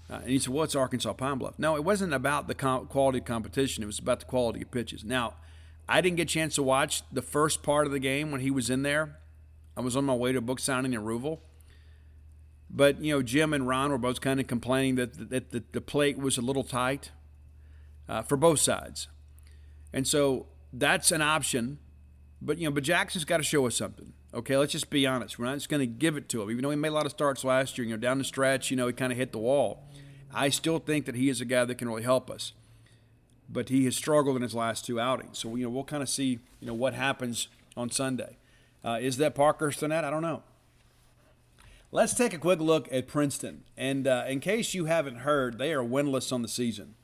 And he said, well, it's Arkansas Pine Bluff. No, it wasn't about the quality of competition. It was about the quality of pitches. Now, I didn't get a chance to watch the first part of the game when he was in there. I was on my way to a book signing in Rouville. But, Jim and Ron were both kind of complaining that the plate was a little tight for both sides. And so that's an option. But Jackson's got to show us something. Okay, let's just be honest. We're not just going to give it to him. Even though he made a lot of starts last year, down the stretch, he kind of hit the wall. I still think that he is a guy that can really help us. but he has struggled in his last two outings. So, we'll kind of see, what happens on Sunday. Is that Parkhurst net? I don't know. Let's take a quick look at Princeton. And in case you haven't heard, they are winless on the season.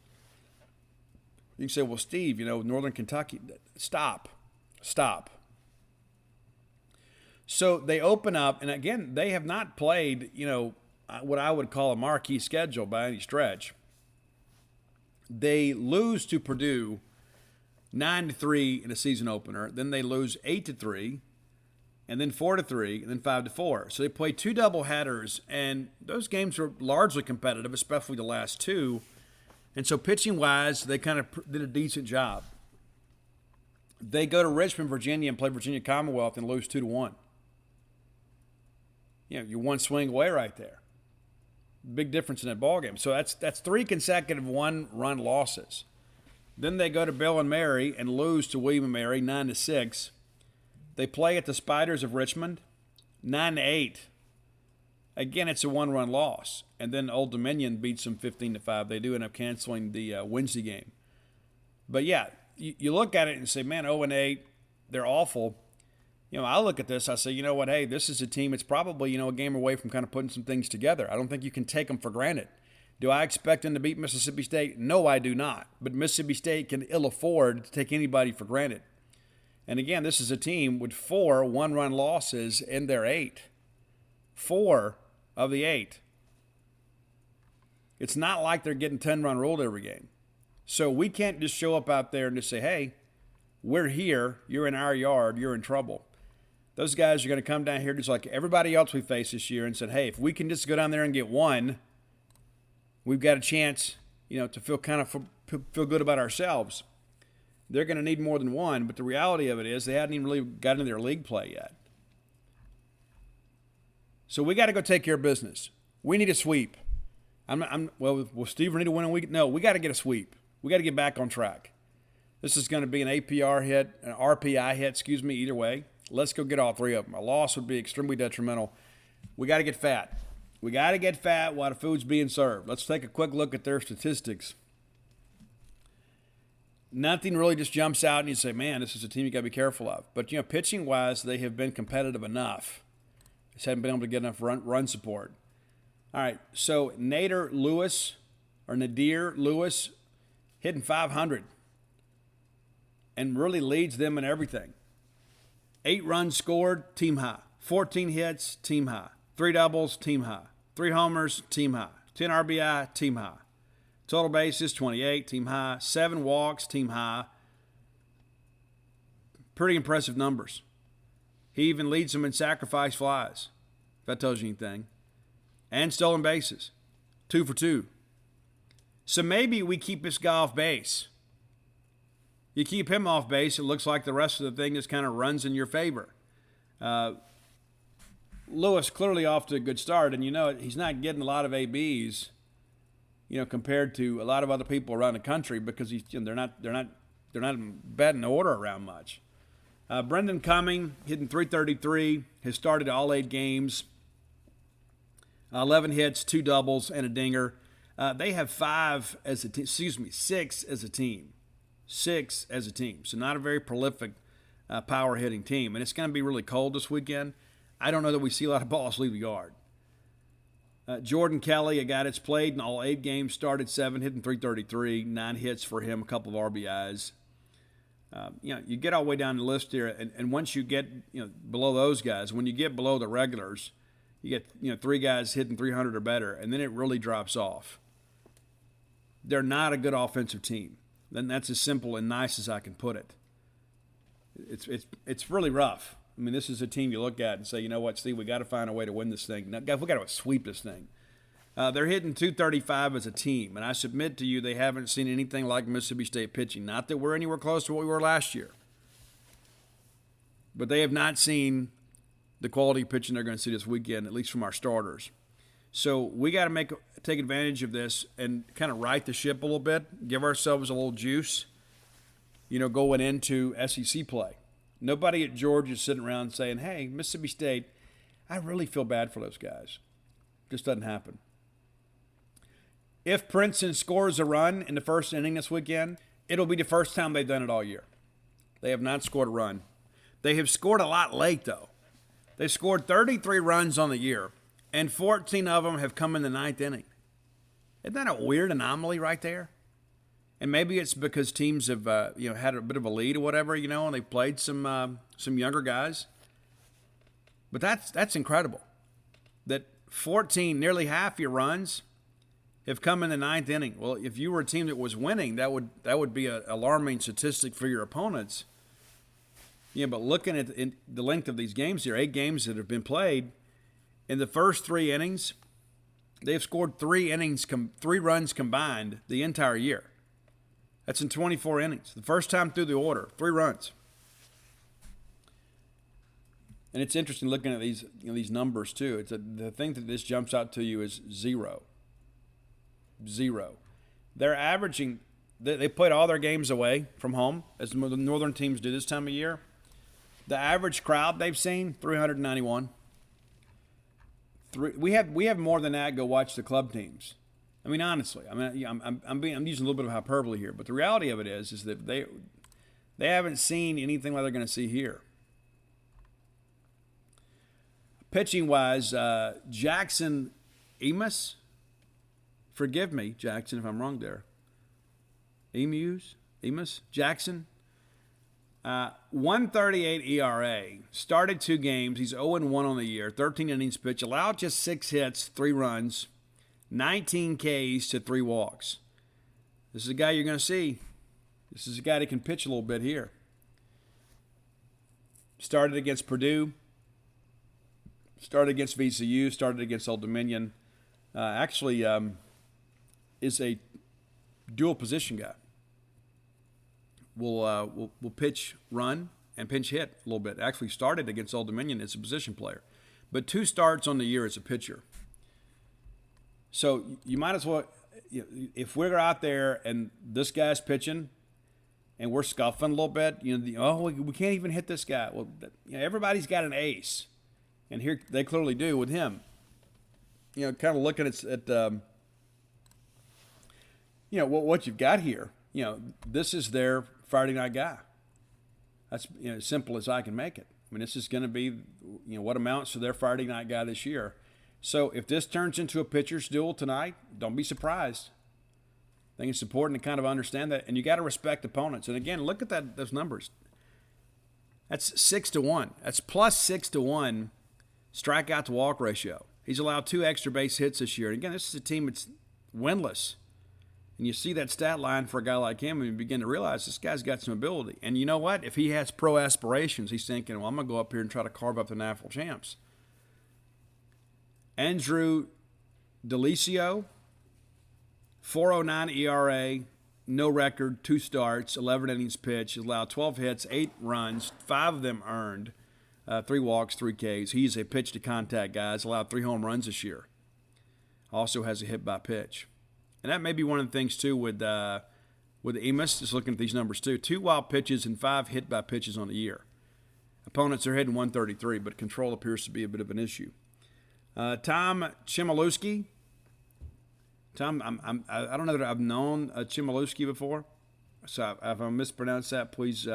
You can say, well, Steve, Northern Kentucky, stop. So they open up, and again, they have not played, what I would call a marquee schedule by any stretch. They lose to Purdue 9-3 in a season opener. Then they lose 8-3, and then 4-3, and then 5-4. So they play two doubleheaders, and those games were largely competitive, especially the last two. And so pitching-wise, they kind of did a decent job. They go to Richmond, Virginia, and play Virginia Commonwealth and lose 2-1. You're one swing away right there. Big difference in that ballgame. So that's three consecutive one-run losses. Then they go to Bill and Mary and lose to William and Mary 9-6. They play at the Spiders of Richmond 9-8. Again, it's a one-run loss. And then Old Dominion beats them 15-5. They do end up canceling the Wednesday game. But yeah, you look at it and say, man, 0-8, they're awful. I look at this, I say, hey, this is a team that's probably, a game away from kind of putting some things together. I don't think you can take them for granted. Do I expect them to beat Mississippi State? No, I do not. But Mississippi State can ill afford to take anybody for granted. And again, this is a team with 4 one-run losses in their 8. 4 of the 8. It's not like they're getting 10-run ruled every game. So we can't just show up out there and just say, hey, we're here, you're in our yard, you're in trouble. Those guys are going to come down here just like everybody else we face this year and said, hey, if we can just go down there and get one, we've got a chance, to feel good about ourselves. They're going to need more than one, but the reality of it is they hadn't even really gotten into their league play yet. So we got to go take care of business. We need a sweep. Will Steve need to win a week? No, we got to get a sweep. We got to get back on track. This is going to be an APR hit, an RPI hit, either way. Let's go get all three of them. A loss would be extremely detrimental. We got to get fat. We got to get fat while the food's being served. Let's take a quick look at their statistics. Nothing really just jumps out and you say, man, this is a team you got to be careful of. But, pitching-wise, they have been competitive enough. Just haven't been able to get enough run support. All right, so Nader Lewis, hitting 500 and really leads them in everything. 8 runs scored, team high. 14 hits, team high. 3 doubles, team high. 3 homers, team high. 10 RBI, team high. Total bases, 28, team high. 7 walks, team high. Pretty impressive numbers. He even leads them in sacrifice flies, if that tells you anything. And stolen bases, 2 for 2. So maybe we keep this guy off base. You keep him off base, it looks like the rest of the thing just kind of runs in your favor. Lewis clearly off to a good start, and he's not getting a lot of ABs, compared to a lot of other people around the country because they're not batting the order around much. Brendan Cumming hitting .333, has started all 8 games, 11 hits, 2 doubles, and a dinger. They have 6 as a team. 6 as a team. So not a very prolific power hitting team. And it's going to be really cold this weekend. I don't know that we see a lot of balls leave the yard. Jordan Kelly, a guy that's played in all 8 games, started 7, hitting .333, 9 hits for him, a couple of RBIs. You get all the way down the list here, and once you get below those guys, when you get below the regulars, you get 3 guys hitting 300 or better, and then it really drops off. They're not a good offensive team. Then that's as simple and nice as I can put it. It's really rough. I mean, this is a team you look at and say, you know what, Steve, we got to find a way to win this thing. Now, guys, we got to sweep this thing. They're hitting .235 as a team, and I submit to you they haven't seen anything like Mississippi State pitching. Not that we're anywhere close to what we were last year, but they have not seen the quality of pitching they're going to see this weekend, at least from our starters. So we got to take advantage of this and kind of right the ship a little bit, give ourselves a little juice, going into SEC play. Nobody at Georgia is sitting around saying, hey, Mississippi State, I really feel bad for those guys. Just doesn't happen. If Princeton scores a run in the first inning this weekend, It'll be the first time they've done it all year. They have not scored a run. They have scored a lot late, though. They scored 33 runs on the year, and 14 of them have come in the ninth inning. Isn't that a weird anomaly right there? And maybe it's because teams have had a bit of a lead or whatever, and they've played some younger guys. But that's incredible. That 14, nearly half your runs have come in the ninth inning. Well, if you were a team that was winning, that would be an alarming statistic for your opponents. Yeah, but looking at the length of these games here, 8 games that have been played, in the first 3 innings, they've scored 3 runs combined the entire year. That's in 24 innings. The first time through the order, 3 runs. And it's interesting looking at these numbers too. The thing that this jumps out to you is 0. 0. They're averaging. They played all their games away from home, as the northern teams do this time of year. The average crowd they've seen 391. We have more than that. Go watch the club teams. I mean, honestly, I'm using a little bit of hyperbole here, but the reality of it is that they haven't seen anything like they're going to see here. Pitching wise, Jackson Emus, forgive me, Jackson, if I'm wrong there. Emus Jackson, 1.38 ERA. Started 2 games. He's 0-1 on the year. 13 innings pitched. Allowed just 6 hits, 3 runs. 19 Ks to 3 walks. This is a guy you're going to see. This is a guy that can pitch a little bit here. Started against Purdue. Started against VCU. Started against Old Dominion. Is a dual position guy. Will pitch, run, and pinch hit a little bit. Actually started against Old Dominion as a position player. But 2 starts on the year as a pitcher. So you might as well, if we're out there and this guy's pitching and we're scuffing a little bit, we can't even hit this guy. Well, everybody's got an ace. And here they clearly do with him. Kind of looking at what you've got here. This is their Friday night guy. That's as simple as I can make it. I mean, this is going to be what amounts to their Friday night guy this year. So if this turns into a pitcher's duel tonight, don't be surprised. I think it's important to kind of understand that, and you got to respect opponents. And again, look at those numbers. That's 6-1. That's plus 6-1 strikeout to walk ratio. He's allowed 2 extra base hits this year. And again, this is a team that's winless. And you see that stat line for a guy like him, and you begin to realize this guy's got some ability. And you know what? If he has pro aspirations, he's thinking, well, I'm going to go up here and try to carve up the national champs. Andrew Delicio, 4.09 ERA, no record, 2 starts, 11 innings pitched. He's allowed 12 hits, 8 runs, 5 of them earned, 3 walks, 3 Ks. He's a pitch-to-contact guy. He's allowed 3 home runs this year. Also has a hit by pitch. And that may be one of the things, too, with Emus, just looking at these numbers, too. 2 wild pitches and 5 hit by pitches on the year. Opponents are hitting 133, but control appears to be a bit of an issue. Tom Chimalewski. Tom, I don't know that I've known Chimalewski before, so if I mispronounced that, please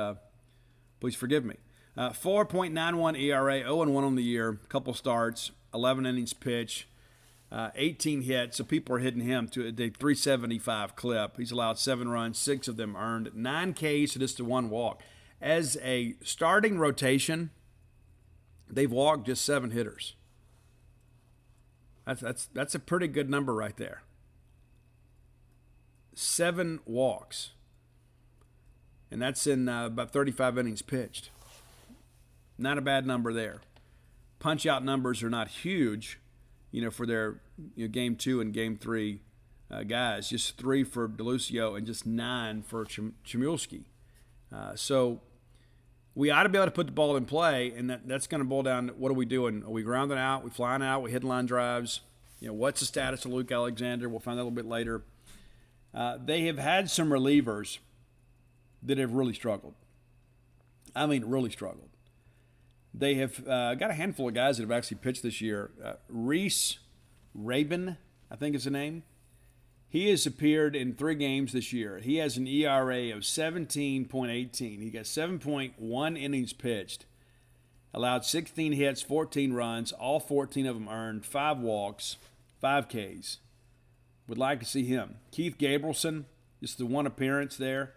forgive me. 4.91 ERA, 0-1 on the year, couple starts, 11 innings pitched, 18 hits, so people are hitting him to a 375 clip. He's allowed 7 runs, 6 of them earned, 9 Ks to just 1 walk. As a starting rotation, they've walked just 7 hitters. That's a pretty good number right there. 7 walks. And that's in about 35 innings pitched. Not a bad number there. Punch-out numbers are not huge, for their Game 2 and Game 3 guys. Just 3 for DeLucio and just 9 for Chimalewski. So we ought to be able to put the ball in play, and that's going to boil down to what are we doing? Are we grounding out? Are we flying out? Are we hitting line drives? What's the status of Luke Alexander? We'll find out a little bit later. They have had some relievers that have really struggled. I mean, really struggled. They have got a handful of guys that have actually pitched this year. Reese Rabin, I think is the name. He has appeared in 3 games this year. He has an ERA of 17.18. He got 7.1 innings pitched, allowed 16 hits, 14 runs, all 14 of them earned, 5 walks, 5 Ks. Would like to see him. Keith Gabrielson, just the 1 appearance there,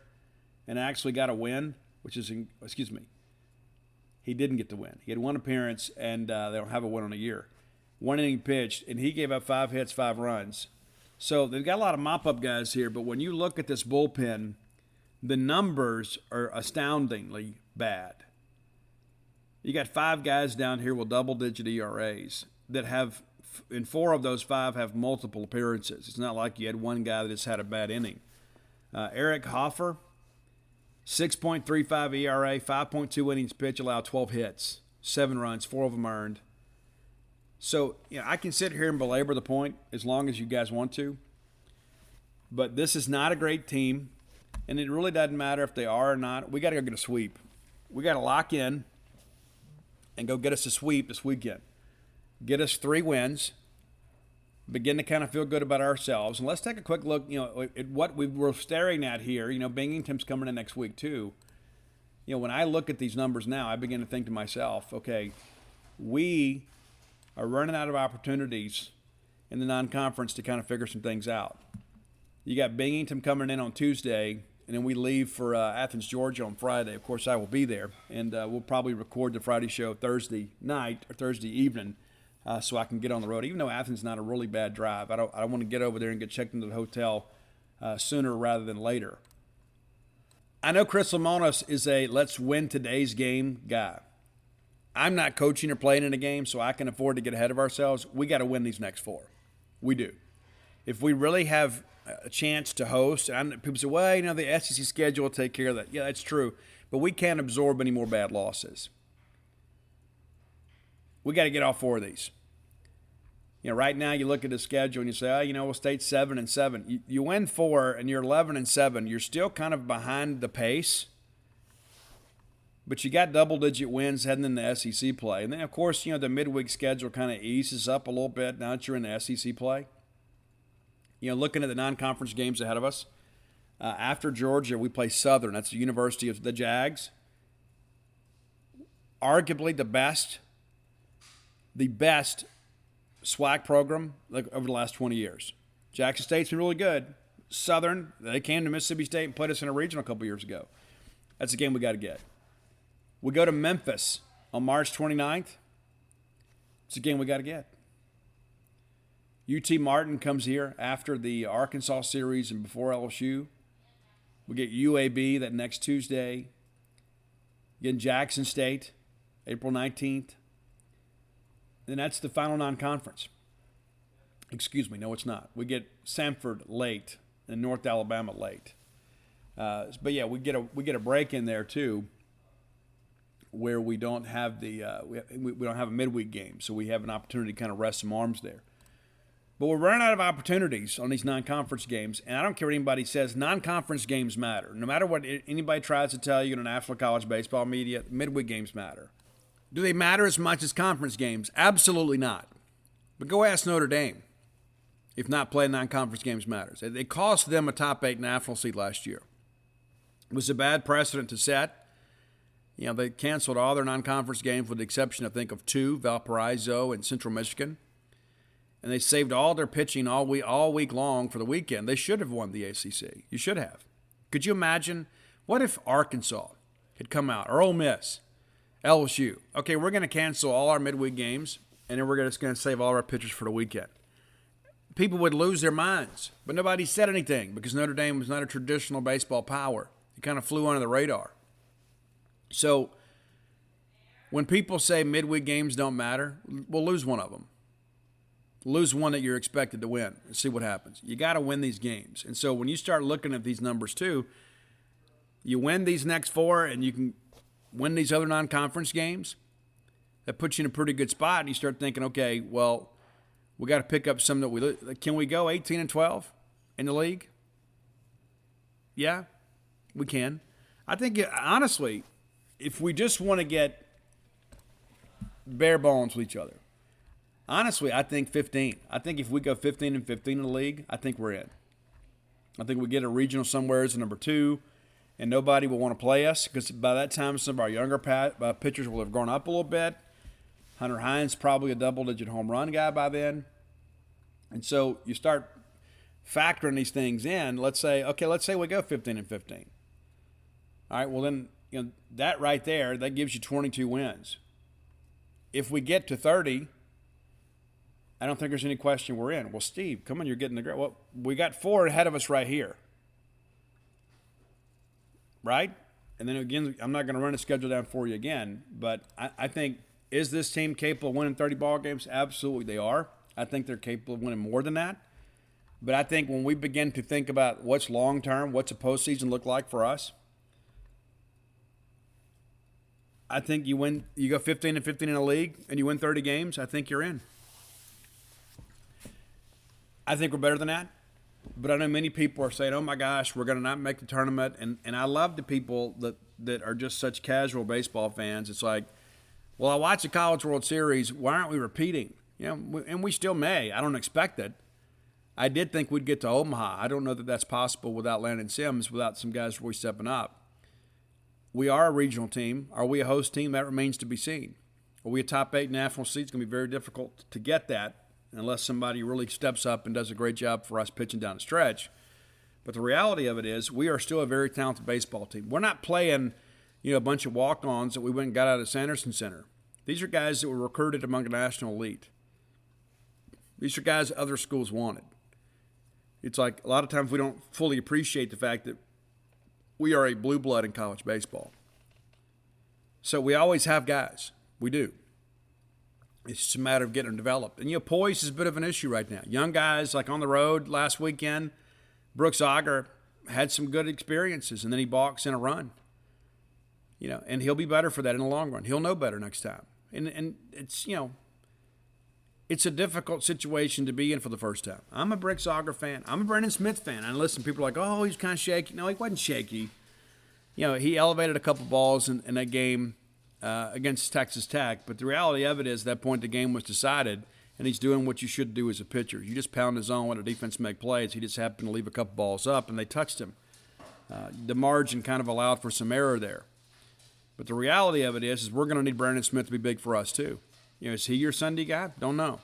and actually got a win, which is, he didn't get the win. He had 1 appearance, and they don't have a win on a year. 1 inning pitched, and he gave up 5 hits, 5 runs. So they've got a lot of mop-up guys here, but when you look at this bullpen, the numbers are astoundingly bad. You got 5 guys down here with double-digit ERAs that have, and 4 of those 5 have multiple appearances. It's not like you had 1 guy that just had a bad inning. Eric Hoffer, 6.35 ERA, 5.2 innings pitched, allowed 12 hits, 7 runs, 4 of them earned. So, I can sit here and belabor the point as long as you guys want to. But this is not a great team, and it really doesn't matter if they are or not. We got to go get a sweep. We got to lock in and go get us a sweep this weekend. Get us 3 wins, begin to kind of feel good about ourselves. And let's take a quick look, at what we're staring at here. Binghamton's coming in next week too. When I look at these numbers now, I begin to think to myself, okay, we are running out of opportunities in the non-conference to kind of figure some things out. You got Binghamton coming in on Tuesday, and then we leave for Athens, Georgia on Friday. Of course, I will be there, and we'll probably record the Friday show Thursday night or Thursday evening so I can get on the road. Even though Athens is not a really bad drive, I want to get over there and get checked into the hotel sooner rather than later. I know Chris Lemonis is a let's win today's game guy. I'm not coaching or playing in a game, so I can afford to get ahead of ourselves. We got to win these next 4. We do. If we really have a chance to host, and people say, well, the SEC schedule will take care of that. Yeah, that's true. But we can't absorb any more bad losses. We got to get all 4 of these. Right now you look at the schedule and you say, we'll stay 7-7. You win 4 and you're 11-7. You're still kind of behind the pace. But you got double-digit wins heading into SEC play. And then, of course, the midweek schedule kind of eases up a little bit now that you're in the SEC play. Looking at the non-conference games ahead of us, after Georgia, we play Southern. That's the University of the Jags. Arguably the best SWAC program over the last 20 years. Jackson State's been really good. Southern, they came to Mississippi State and played us in a regional a couple years ago. That's a game we got to get. We go to Memphis on March 29th. It's a game we got to get. UT Martin comes here after the Arkansas series and before LSU. We get UAB that next Tuesday. Again, Jackson State, April 19th. And that's the final non-conference. Excuse me, no, it's not. We get Samford late and North Alabama late. But yeah, we get a break in there too, where we don't have we don't have a midweek game, so we have an opportunity to kind of rest some arms there. But we're running out of opportunities on these non-conference games, and I don't care what anybody says, non-conference games matter. No matter what anybody tries to tell you in the National College Baseball media, midweek games matter. Do they matter as much as conference games? Absolutely not. But go ask Notre Dame if not playing non-conference games matters. It cost them a top 8 national seed last year. It was a bad precedent to set. They canceled all their non-conference games with the exception, I think, of 2, Valparaiso and Central Michigan. And they saved all their pitching all week long for the weekend. They should have won the ACC. You should have. Could you imagine? What if Arkansas had come out, or Ole Miss, LSU? Okay, we're going to cancel all our midweek games, and then we're just going to save all our pitchers for the weekend. People would lose their minds, but nobody said anything because Notre Dame was not a traditional baseball power. It kind of flew under the radar. So when people say midweek games don't matter, we'll lose one of them. Lose one that you're expected to win and see what happens. You got to win these games. And so when you start looking at these numbers too, you win these next 4 and you can win these other non-conference games, that puts you in a pretty good spot. And you start thinking, okay, well, we got to pick up some that can we go 18-12 in the league? Yeah, we can. I think, honestly, if we just want to get bare bones with each other, honestly, I think 15. I think if we go 15-15 in the league, I think we're in. I think we get a regional somewhere as a number 2, and nobody will want to play us because by that time some of our younger pitchers will have grown up a little bit. Hunter Hines probably a double-digit home run guy by then. And so you start factoring these things in. Let's say we go 15-15. All right, well then, that right there, that gives you 22 wins. If we get to 30, I don't think there's any question we're in. Well, Steve, come on, you're getting the great. Well, we got 4 ahead of us right here. Right? And then again, I'm not going to run a schedule down for you again, but I think, is this team capable of winning 30 ball games? Absolutely they are. I think they're capable of winning more than that. But I think when we begin to think about what's long-term, what's a postseason look like for us, I think you go 15-15 in a league and you win 30 games, I think you're in. I think we're better than that. But I know many people are saying, oh my gosh, we're going to not make the tournament. And I love the people that are just such casual baseball fans. It's like, well, I watched the College World Series. Why aren't we repeating? And we still may. I don't expect it. I did think we'd get to Omaha. I don't know that that's possible without Landon Sims, without some guys really stepping up. We are a regional team. Are we a host team? That remains to be seen. Are we a top 8 national seed? It's going to be very difficult to get that unless somebody really steps up and does a great job for us pitching down the stretch. But the reality of it is we are still a very talented baseball team. We're not playing, a bunch of walk-ons that we went and got out of Sanderson Center. These are guys that were recruited among the national elite. These are guys that other schools wanted. It's like a lot of times we don't fully appreciate the fact that we are a blue blood in college baseball. So we always have guys. We do. It's just a matter of getting them developed. And, poise is a bit of an issue right now. Young guys, like on the road last weekend, Brooks Auger had some good experiences, and then he balks in a run. And he'll be better for that in the long run. He'll know better next time. And it's, it's a difficult situation to be in for the first time. I'm a Brooks Auger fan. I'm a Brendan Smith fan. And listen, people are like, oh, he's kind of shaky. No, he wasn't shaky. He elevated a couple balls in that game against Texas Tech. But the reality of it is, at that point, the game was decided, and he's doing what you should do as a pitcher. You just pound his zone when the defense make plays. He just happened to leave a couple balls up, and they touched him. The margin kind of allowed for some error there. But the reality of it is we're going to need Brandon Smith to be big for us too. Is he your Sunday guy? Don't know.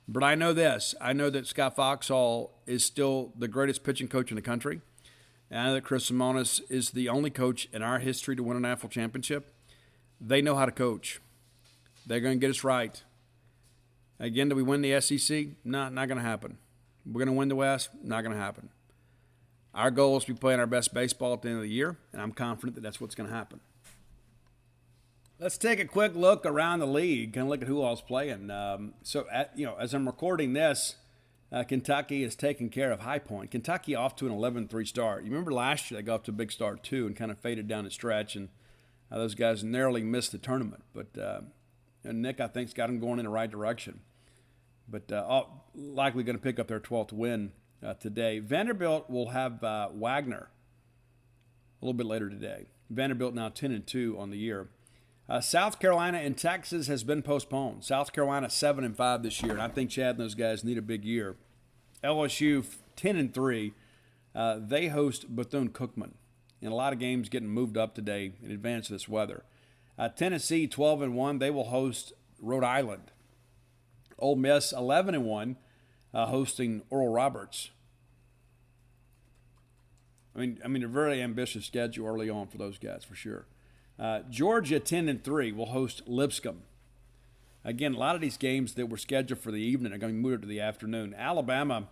But I know this. I know that Scott Foxhall is still the greatest pitching coach in the country. And I know that Chris Simonis is the only coach in our history to win a national championship. They know how to coach. They're going to get us right. Again, do we win the SEC? Not going to happen. We're going to win the West? Not going to happen. Our goal is to be playing our best baseball at the end of the year, and I'm confident that that's what's going to happen. Let's take a quick look around the league and look at who all's playing. As I'm recording this, Kentucky is taking care of High Point. Kentucky off to an 11-3 start. You remember last year they got off to a big start too and kind of faded down the stretch, and those guys narrowly missed the tournament. But Nick, I think, has got them going in the right direction. But likely going to pick up their 12th win today. Vanderbilt will have Wagner a little bit later today. Vanderbilt now 10-2 on the year. South Carolina and Texas has been postponed. South Carolina 7-5 this year, and I think Chad and those guys need a big year. LSU 10-3. They host Bethune-Cookman. And a lot of games getting moved up today in advance of this weather. Tennessee 12-1. They will host Rhode Island. Ole Miss 11-1, hosting Oral Roberts. I mean, a very ambitious schedule early on for those guys for sure. Georgia 10-3 will host Lipscomb. Again, a lot of these games that were scheduled for the evening are going to be moved to the afternoon. Alabama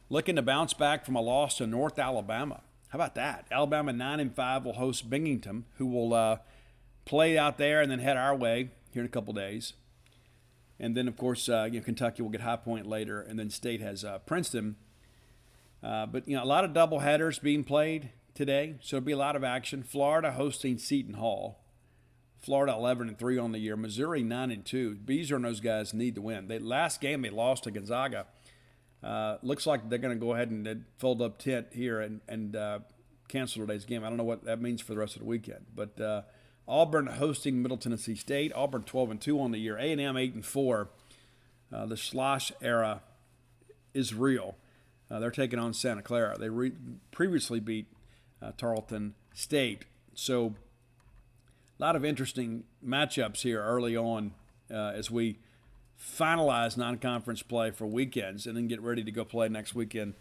looking to bounce back from a loss to North Alabama. How about that? Alabama 9-5 will host Binghamton, who will play out there and then head our way here in a couple days. And then, of course, Kentucky will get High Point later, and then State has Princeton. But a lot of doubleheaders being played today, so there'll be a lot of action. Florida hosting Seton Hall. Florida 11-3 on the year. Missouri 9-2. Beezer and those guys need to win. Last game they lost to Gonzaga. Looks like they're going to go ahead and fold up tent here and cancel today's game. I don't know what that means for the rest of the weekend. But Auburn hosting Middle Tennessee State. Auburn 12-2 on the year. A&M 8-4. The slosh era is real. They're taking on Santa Clara. They previously beat Tarleton State. So a lot of interesting matchups here early on as we finalize non-conference play for weekends and then get ready to go play next weekend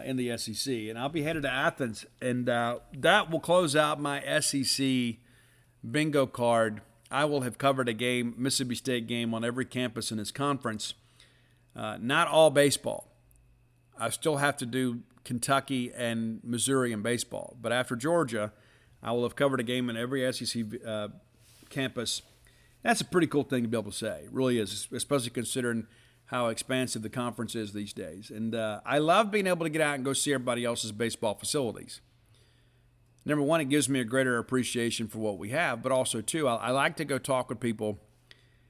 in the SEC. And I'll be headed to Athens, and that will close out my SEC bingo card. I will have covered a game, Mississippi State game, on every campus in this conference. Not all baseball. I still have to do Kentucky and Missouri in baseball. But after Georgia, I will have covered a game in every SEC campus. That's a pretty cool thing to be able to say. It really is, especially considering how expansive the conference is these days. And I love being able to get out and go see everybody else's baseball facilities. Number one, it gives me a greater appreciation for what we have, but also, too, I like to go talk with people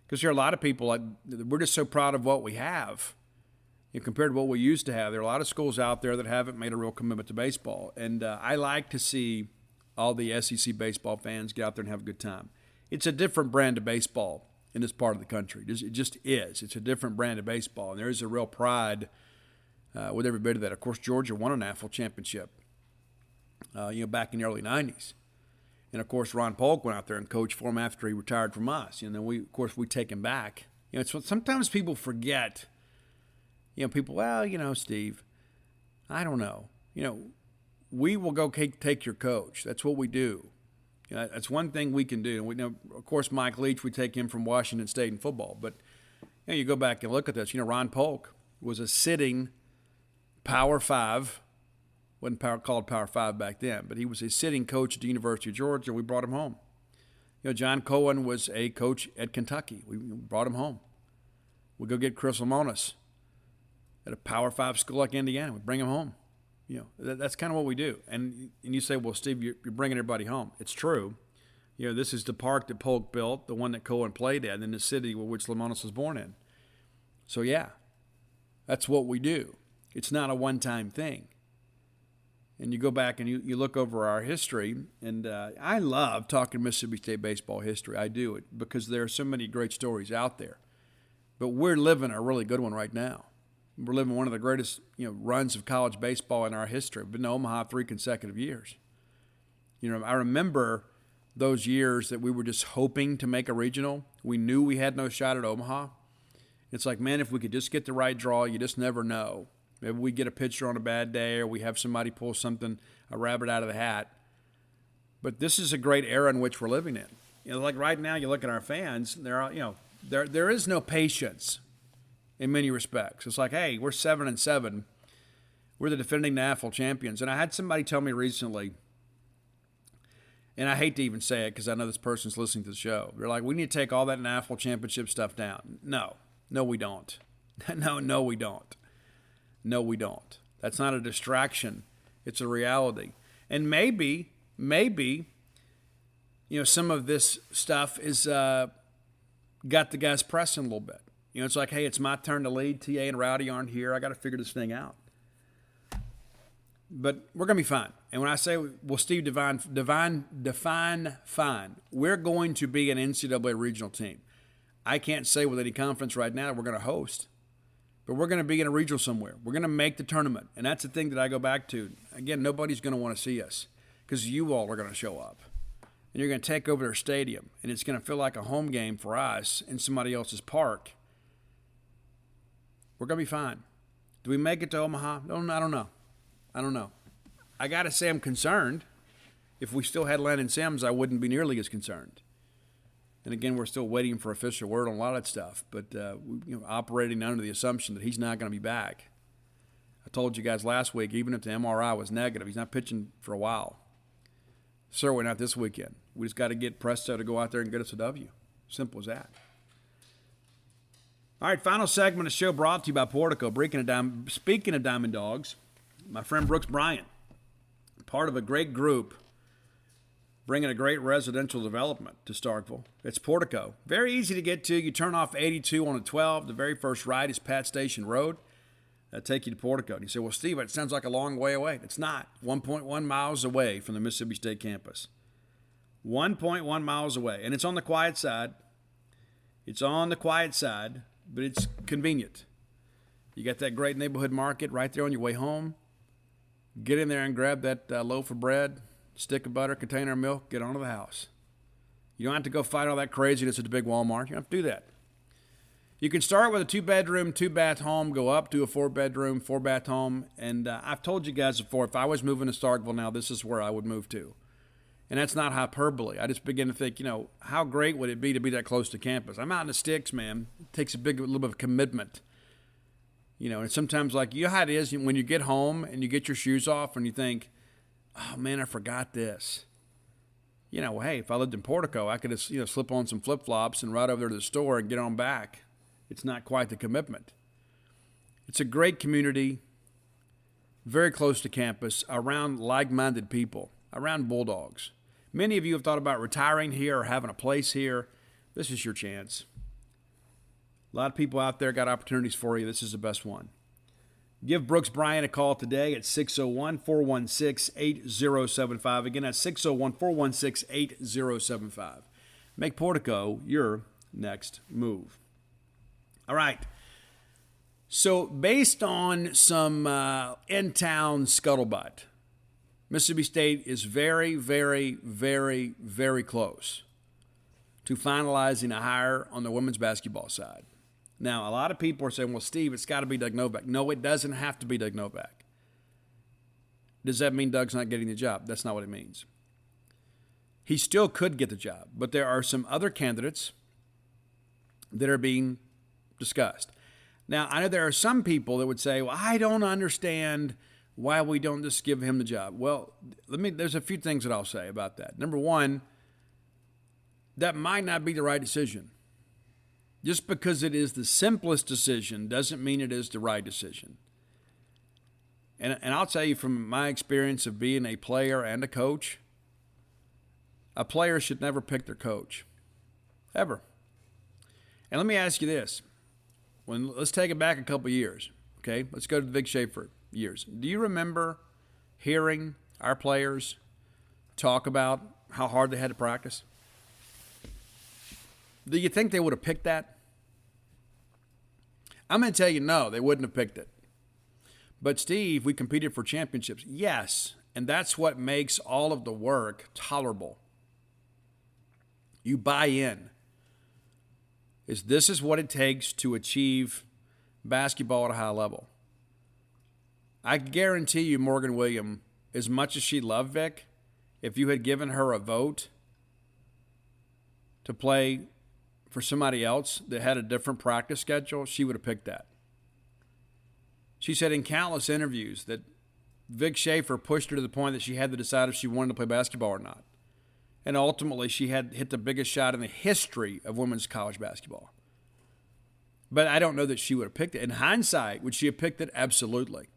because there are a lot of people, we're just so proud of what we have compared to what we used to have. There are a lot of schools out there that haven't made a real commitment to baseball, and I like to see all the SEC baseball fans get out there and have a good time. It's a different brand of baseball in this part of the country. It just is. It's a different brand of baseball, and there is a real pride with every bit of that. Of course, Georgia won a national championship back in the early 90s. And, of course, Ron Polk went out there and coached for him after he retired from us. And then, we take him back. So sometimes people forget, Steve, I don't know. We will go take your coach. That's what we do. That's one thing we can do. We know, of course, Mike Leach, we take him from Washington State in football. But you go back and look at this. Ron Polk was a sitting Power 5. Wasn't called Power 5 back then, but he was a sitting coach at the University of Georgia. We brought him home. John Cohen was a coach at Kentucky. We brought him home. We go get Chris Lemonis at a Power 5 school like Indiana. We bring him home. That's kind of what we do. And you say, well, Steve, you're bringing everybody home. It's true. This is the park that Polk built, the one that Cohen played at, in the city which Lemonis was born in. So, yeah, that's what we do. It's not a one-time thing. And you go back and you look over our history, and I love talking Mississippi State baseball history. I do it because there are so many great stories out there. But we're living a really good one right now. We're living one of the greatest runs of college baseball in our history. We've been to Omaha 3 consecutive years. I remember those years that we were just hoping to make a regional. We knew we had no shot at Omaha. It's like, man, if we could just get the right draw, you just never know. Maybe we get a pitcher on a bad day, or we have somebody pull a rabbit out of the hat. But this is a great era in which we're living in. Like right now, you look at our fans, there is no patience in many respects. It's like, hey, we're 7-7. We're the defending national champions. And I had somebody tell me recently, and I hate to even say it because I know this person's listening to the show. They're like, we need to take all that national championship stuff down. No, we don't. No, we don't. No, we don't. That's not a distraction. It's a reality. And maybe, some of this stuff is got the guys pressing a little bit. It's like, hey, it's my turn to lead. TA and Rowdy aren't here. I got to figure this thing out. But we're going to be fine. And when I say, well, Steve, define fine, we're going to be an NCAA regional team. I can't say with any confidence right now that we're going to host. But we're going to be in a regional somewhere. We're going to make the tournament. And that's the thing that I go back to. Again, nobody's going to want to see us because you all are going to show up. And you're going to take over their stadium. And it's going to feel like a home game for us in somebody else's park. We're going to be fine. Do we make it to Omaha? I don't know. I got to say I'm concerned. If we still had Landon Sims, I wouldn't be nearly as concerned. And again, we're still waiting for official word on a lot of that stuff, but operating under the assumption that he's not going to be back. I told you guys last week, even if the MRI was negative, he's not pitching for a while. Certainly not this weekend. We just got to get Presto to go out there and get us a W. Simple as that. All right, final segment of the show brought to you by Portico. Speaking of Diamond Dogs, my friend Brooks Bryant, part of a great group, bringing a great residential development to Starkville. It's Portico. Very easy to get to. You turn off 82 on the 12. The very first right is Pat Station Road. That'll take you to Portico. And you say, well, Steve, it sounds like a long way away. It's not. 1.1 miles away from the Mississippi State campus. 1.1 miles away. And it's on the quiet side. But it's convenient. You got that great neighborhood market right there on your way home. Get in there and grab that loaf of bread, stick of butter, container of milk, get on to the house. You don't have to go fight all that craziness at the big Walmart. You don't have to do that. You can start with a 2-bedroom, 2-bath home, go up to a 4-bedroom, 4-bath home. And I've told you guys before, if I was moving to Starkville now, this is where I would move to. And that's not hyperbole. I just begin to think, how great would it be to be that close to campus? I'm out in the sticks, man. It takes a little bit of commitment. And sometimes, how it is when you get home and you get your shoes off and you think, oh, man, I forgot this. Hey, if I lived in Portico, I could just, slip on some flip-flops and ride over there to the store and get on back. It's not quite the commitment. It's a great community, very close to campus, around like-minded people, around Bulldogs. Many of you have thought about retiring here or having a place here. This is your chance. A lot of people out there got opportunities for you. This is the best one. Give Brooks Bryant a call today at 601-416-8075. Again, that's 601-416-8075. Make Portico your next move. All right. So based on some in-town scuttlebutt, Mississippi State is very, very, very, very close to finalizing a hire on the women's basketball side. Now, a lot of people are saying, well, Steve, it's got to be Doug Novak. No, it doesn't have to be Doug Novak. Does that mean Doug's not getting the job? That's not what it means. He still could get the job, but there are some other candidates that are being discussed. Now, I know there are some people that would say, well, I don't understand why we don't just give him the job. Well, there's a few things that I'll say about that. Number one, that might not be the right decision. Just because it is the simplest decision doesn't mean it is the right decision. And I'll tell you from my experience of being a player and a coach, a player should never pick their coach, ever. And let me ask you this. Let's take it back a couple years, okay? Let's go to the Vic Schaefer years. Do you remember hearing our players talk about how hard they had to practice? Do you think they would have picked that? I'm going to tell you, no, they wouldn't have picked it. But, Steve, we competed for championships. Yes, and that's what makes all of the work tolerable. You buy in. This is what it takes to achieve basketball at a high level. I guarantee you, Morgan Williams, as much as she loved Vic, if you had given her a vote to play for somebody else that had a different practice schedule, she would have picked that. She said in countless interviews that Vic Schaefer pushed her to the point that she had to decide if she wanted to play basketball or not. And ultimately, she had hit the biggest shot in the history of women's college basketball. But I don't know that she would have picked it. In hindsight, would she have picked it? Absolutely.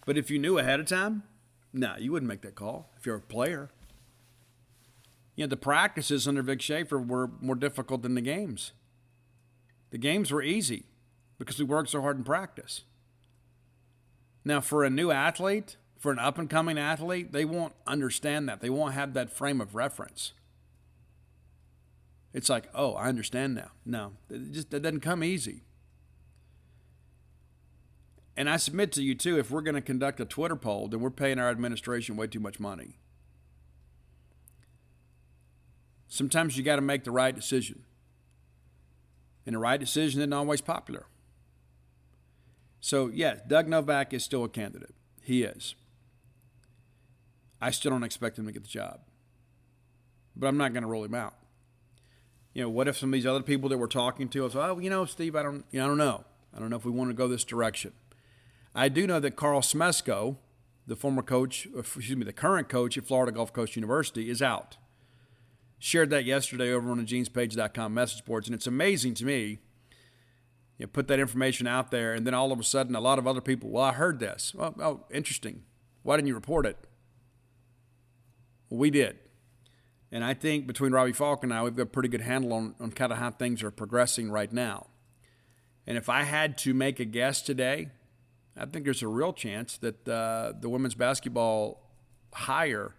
But if you knew ahead of time, no, you wouldn't make that call if you're a player. The practices under Vic Schaefer were more difficult than the games. The games were easy because we worked so hard in practice. Now, for a new athlete, for an up-and-coming athlete, they won't understand that. They won't have that frame of reference. It's like, oh, I understand now. No, that doesn't come easy. And I submit to you, too, if we're going to conduct a Twitter poll, then we're paying our administration way too much money. Sometimes you got to make the right decision. And the right decision isn't always popular. So, yes, Doug Novak is still a candidate. He is. I still don't expect him to get the job. But I'm not going to rule him out. What if some of these other people that we're talking to say, Steve, I don't know. I don't know if we want to go this direction. I do know that Carl Smesko, the current coach at Florida Gulf Coast University, is out. Shared that yesterday over on the genespage.com message boards, and it's amazing to me. Put that information out there, and then all of a sudden, a lot of other people, well, I heard this. Oh, interesting. Why didn't you report it? Well, we did. And I think between Robbie Falk and I, we've got a pretty good handle on kind of how things are progressing right now. And if I had to make a guess today, I think there's a real chance that the women's basketball hire,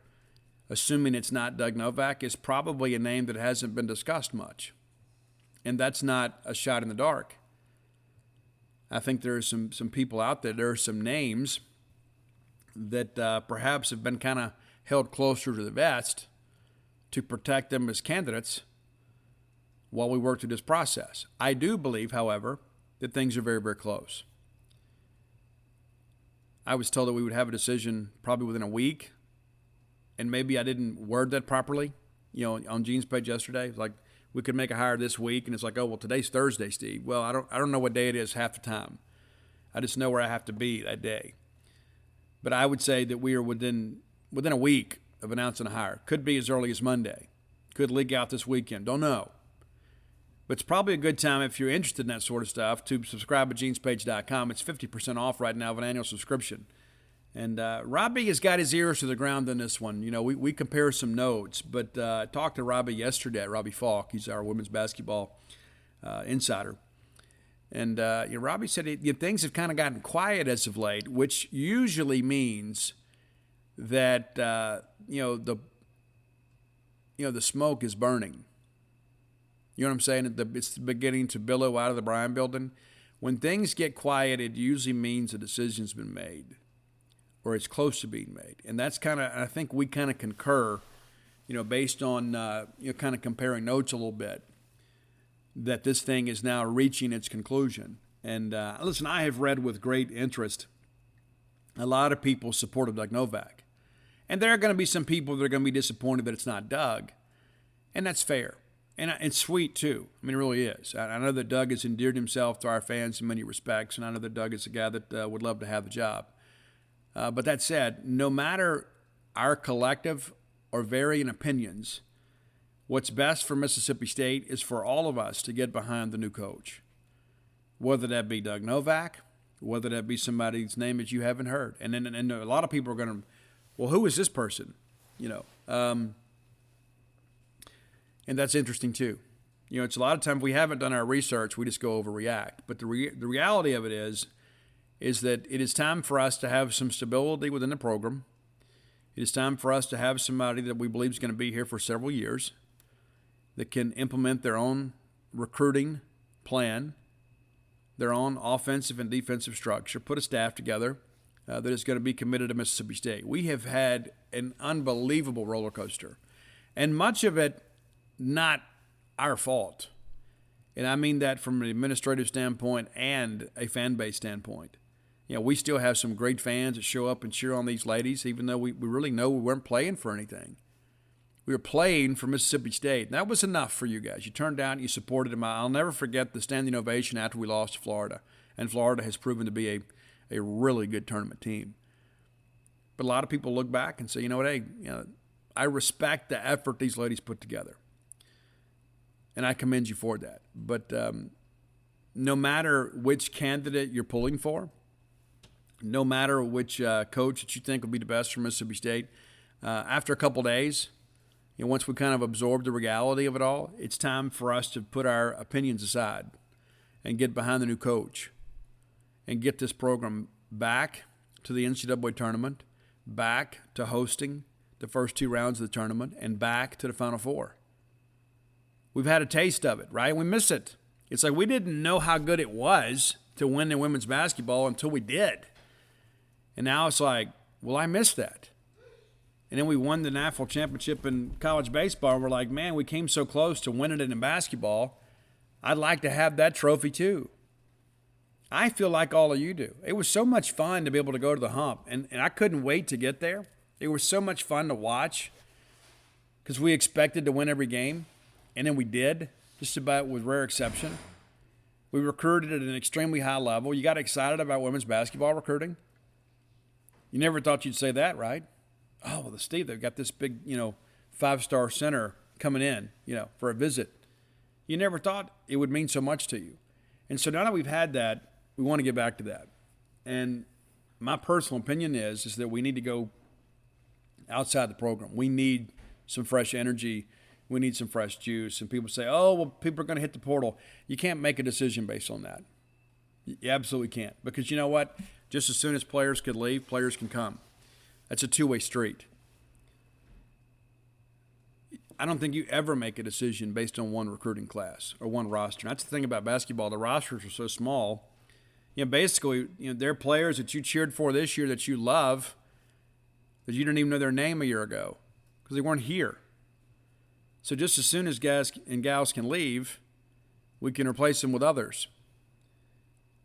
assuming it's not Doug Novak, is probably a name that hasn't been discussed much. And that's not a shot in the dark. I think there are some people out there. There are some names that perhaps have been kind of held closer to the vest to protect them as candidates while we work through this process. I do believe, however, that things are very, very close. I was told that we would have a decision probably within a week, and maybe I didn't word that properly. On Gene's page yesterday, like we could make a hire this week, and it's like, oh well, today's Thursday, Steve. Well, I don't know what day it is half the time. I just know where I have to be that day. But I would say that we are within a week of announcing a hire. Could be as early as Monday. Could leak out this weekend. Don't know. But it's probably a good time if you're interested in that sort of stuff to subscribe at genespage.com. It's 50% off right now of an annual subscription. And Robbie has got his ears to the ground on this one. We compare some notes, but I talked to Robbie yesterday, Robbie Falk. He's our women's basketball insider. And Robbie said things have kind of gotten quiet as of late, which usually means that the smoke is burning. You know what I'm saying? It's beginning to billow out of the Bryan building. When things get quiet, it usually means a decision's been made, or it's close to being made. And that's I think we kind of concur, based on kind of comparing notes a little bit, that this thing is now reaching its conclusion. And listen, I have read with great interest a lot of people supportive of Doug Novak. And there are going to be some people that are going to be disappointed that it's not Doug. And that's fair. And it's sweet, too. I mean, it really is. I know that Doug has endeared himself to our fans in many respects, and I know that Doug is a guy that would love to have the job. But that said, no matter our collective or varying opinions, what's best for Mississippi State is for all of us to get behind the new coach, whether that be Doug Novak, whether that be somebody's name that you haven't heard. And a lot of people are going to, well, who is this person? And that's interesting too. It's a lot of times we haven't done our research, we just go overreact. But the reality of it is that it is time for us to have some stability within the program. It is time for us to have somebody that we believe is going to be here for several years, that can implement their own recruiting plan, their own offensive and defensive structure, put a staff together that is going to be committed to Mississippi State. We have had an unbelievable roller coaster, and much of it not our fault. And I mean that from an administrative standpoint and a fan base standpoint. We still have some great fans that show up and cheer on these ladies, even though we really know we weren't playing for anything. We were playing for Mississippi State. And that was enough for you guys. You turned out and you supported them. I'll never forget the standing ovation after we lost to Florida. And Florida has proven to be a really good tournament team. But a lot of people look back and say, I respect the effort these ladies put together. And I commend you for that. But no matter which candidate you're pulling for, no matter which coach that you think will be the best for Mississippi State, after a couple days, once we kind of absorb the reality of it all, it's time for us to put our opinions aside and get behind the new coach and get this program back to the NCAA tournament, back to hosting the first two rounds of the tournament, and back to the Final Four. We've had a taste of it, right? We miss it. It's like we didn't know how good it was to win in women's basketball until we did. And now it's like, well, I missed that. And then we won the national championship in college baseball, and we're like, man, we came so close to winning it in basketball. I'd like to have that trophy too. I feel like all of you do. It was so much fun to be able to go to the hump, and I couldn't wait to get there. It was so much fun to watch because we expected to win every game. And then we did, just about with rare exception. We recruited at an extremely high level. You got excited about women's basketball recruiting? You never thought you'd say that, right? Oh, well, Steve, they've got this big, 5-star center coming in, for a visit. You never thought it would mean so much to you. And so now that we've had that, we want to get back to that. And my personal opinion is that we need to go outside the program. We need some fresh energy. We need some fresh juice. And people say, oh, well, people are going to hit the portal. You can't make a decision based on that. You absolutely can't. Because you know what? Just as soon as players could leave, players can come. That's a two-way street. I don't think you ever make a decision based on one recruiting class or one roster. And that's the thing about basketball. The rosters are so small. basically, they're players that you cheered for this year that you love, that you didn't even know their name a year ago because they weren't here. So just as soon as guys and gals can leave, we can replace them with others.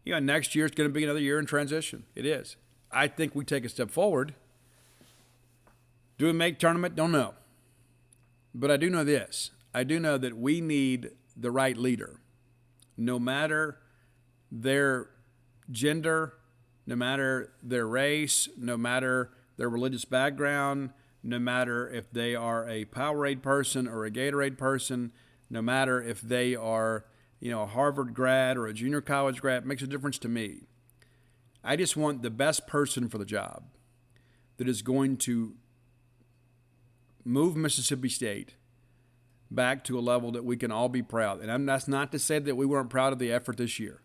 Next year is going to be another year in transition. It is. I think we take a step forward. Do we make tournament? Don't know. But I do know this. I do know that we need the right leader. No matter their gender, no matter their race, no matter their religious background, no matter if they are a Powerade person or a Gatorade person, no matter if they are, a Harvard grad or a junior college grad, it makes a difference to me. I just want the best person for the job that is going to move Mississippi State back to a level that we can all be proud. And that's not to say that we weren't proud of the effort this year,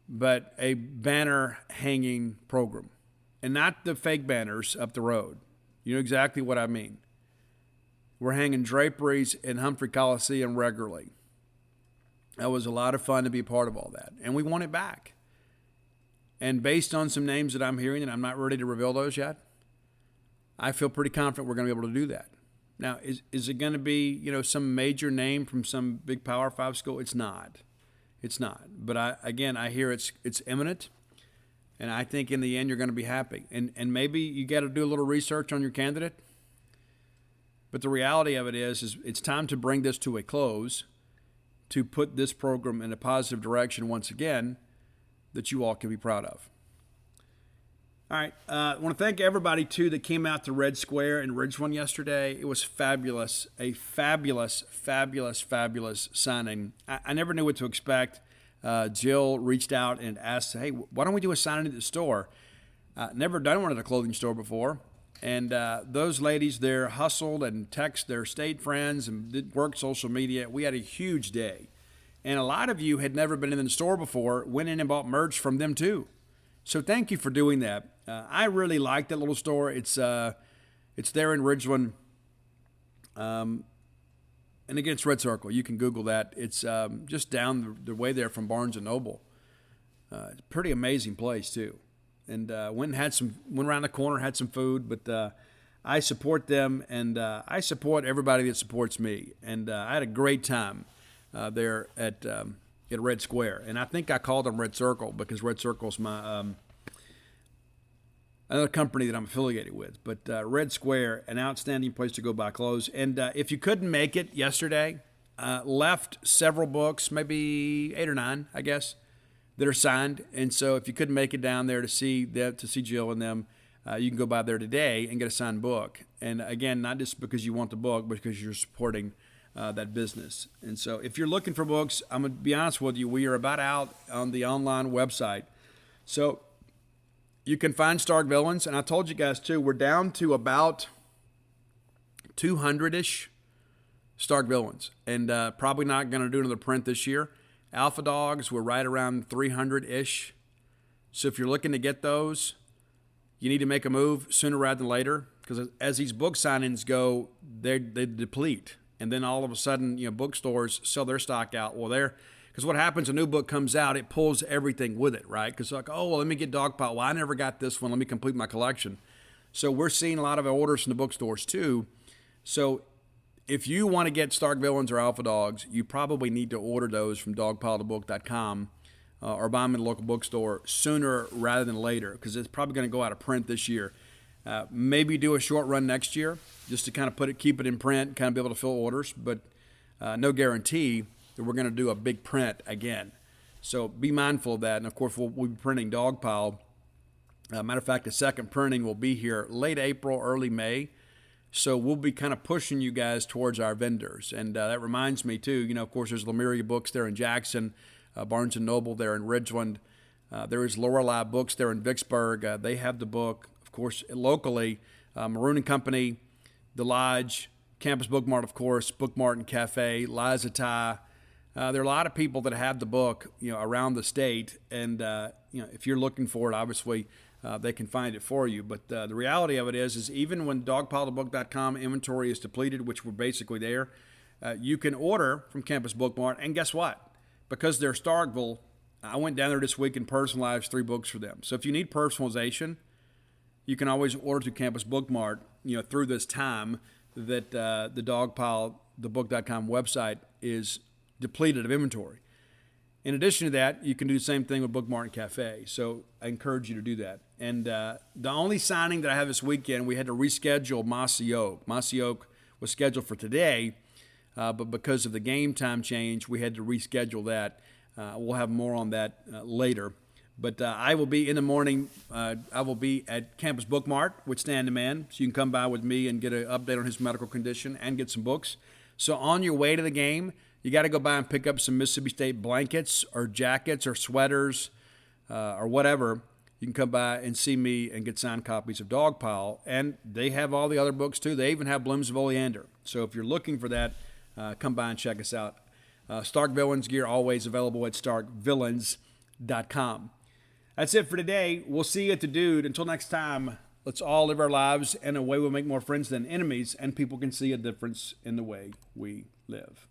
but a banner-hanging program. And not the fake banners up the road. You know exactly what I mean. We're hanging draperies in Humphrey Coliseum regularly. That was a lot of fun to be a part of all that. And we want it back. And based on some names that I'm hearing, and I'm not ready to reveal those yet, I feel pretty confident we're going to be able to do that. Now, is it going to be, some major name from some big Power 5 school? It's not. It's not. But I hear it's imminent. And I think in the end you're going to be happy. And maybe you got to do a little research on your candidate. But the reality of it is it's time to bring this to a close, to put this program in a positive direction once again that you all can be proud of. All right. I want to thank everybody, too, that came out to Red Square in Ridgeland yesterday. It was fabulous. A fabulous, fabulous, fabulous signing. I never knew what to expect. Jill reached out and asked, hey, why don't we do a signing at the store? Never done one at a clothing store before. And those ladies there hustled and texted their state friends and worked social media. We had a huge day. And a lot of you had never been in the store before, went in and bought merch from them too. So thank you for doing that. I really like that little store. It's there in Ridgeland. And again, it's Red Circle. You can Google that. It's just down the way there from Barnes & Noble. It's a pretty amazing place, too. And went around the corner, had some food. But I support them, and I support everybody that supports me. And I had a great time there at Red Square. And I think I called them Red Circle because Red Circle's my another company that I'm affiliated with. But Red Square, an outstanding place to go buy clothes. And if you couldn't make it yesterday, left several books, maybe 8 or 9, I guess, that are signed. And so if you couldn't make it down there to see Jill and them, you can go by there today and get a signed book. And again, not just because you want the book, but because you're supporting that business. And so if you're looking for books, I'm going to be honest with you, we are about out on the online website. So you can find Stark Villains, and I told you guys too, we're down to about 200-ish Stark Villains, and probably not going to do another print this year. Alpha Dogs, we're right around 300-ish. So if you're looking to get those, you need to make a move sooner rather than later, because as these book signings go, they deplete, and then all of a sudden, bookstores sell their stock out. Well, because what happens, a new book comes out, it pulls everything with it, right? Because let me get Dogpile. Well, I never got this one. Let me complete my collection. So we're seeing a lot of orders from the bookstores too. So if you want to get Stark Villains or Alpha Dogs, you probably need to order those from dogpiletobook.com or buy them in a local bookstore sooner rather than later, because it's probably going to go out of print this year. Maybe do a short run next year just to kind of keep it in print, kind of be able to fill orders, but no guarantee that we're going to do a big print again. So be mindful of that. And, of course, we'll be printing Dogpile. Matter of fact, the second printing will be here late April, early May. So we'll be kind of pushing you guys towards our vendors. And that reminds me, too, of course, there's Lemuria Books there in Jackson, Barnes & Noble there in Ridgeland. There is Lorelei Books there in Vicksburg. They have the book. Of course, locally, Maroon & Company, The Lodge, Campus Bookmart, of course, Bookmart and Cafe, Liza Ty. There are a lot of people that have the book, around the state, and if you're looking for it, obviously they can find it for you. But the reality of it is even when dogpiletobook.com inventory is depleted, which we're basically there, you can order from Campus Bookmart, and guess what? Because they're Starkville I went down there this week and personalized 3 books for them. So if you need personalization, you can always order through Campus Book Mart, through this time that the Dogpile, the book.com website is depleted of inventory. In addition to that, you can do the same thing with Bookmart and Cafe. So I encourage you to do that. And the only signing that I have this weekend, we had to reschedule Mossy Oak. Mossy Oak was scheduled for today, but because of the game time change, we had to reschedule that. We'll have more on that later. But I will be in the morning. I will be at Campus Book Mart with Stan the Man, so you can come by with me and get an update on his medical condition and get some books. So on your way to the game, you got to go by and pick up some Mississippi State blankets or jackets or sweaters or whatever. You can come by and see me and get signed copies of Dogpile. And they have all the other books, too. They even have Blooms of Oleander. So if you're looking for that, come by and check us out. Stark Villains gear always available at starkvillains.com. That's it for today. We'll see you at the Dude. Until next time, let's all live our lives in a way we'll make more friends than enemies, and people can see a difference in the way we live.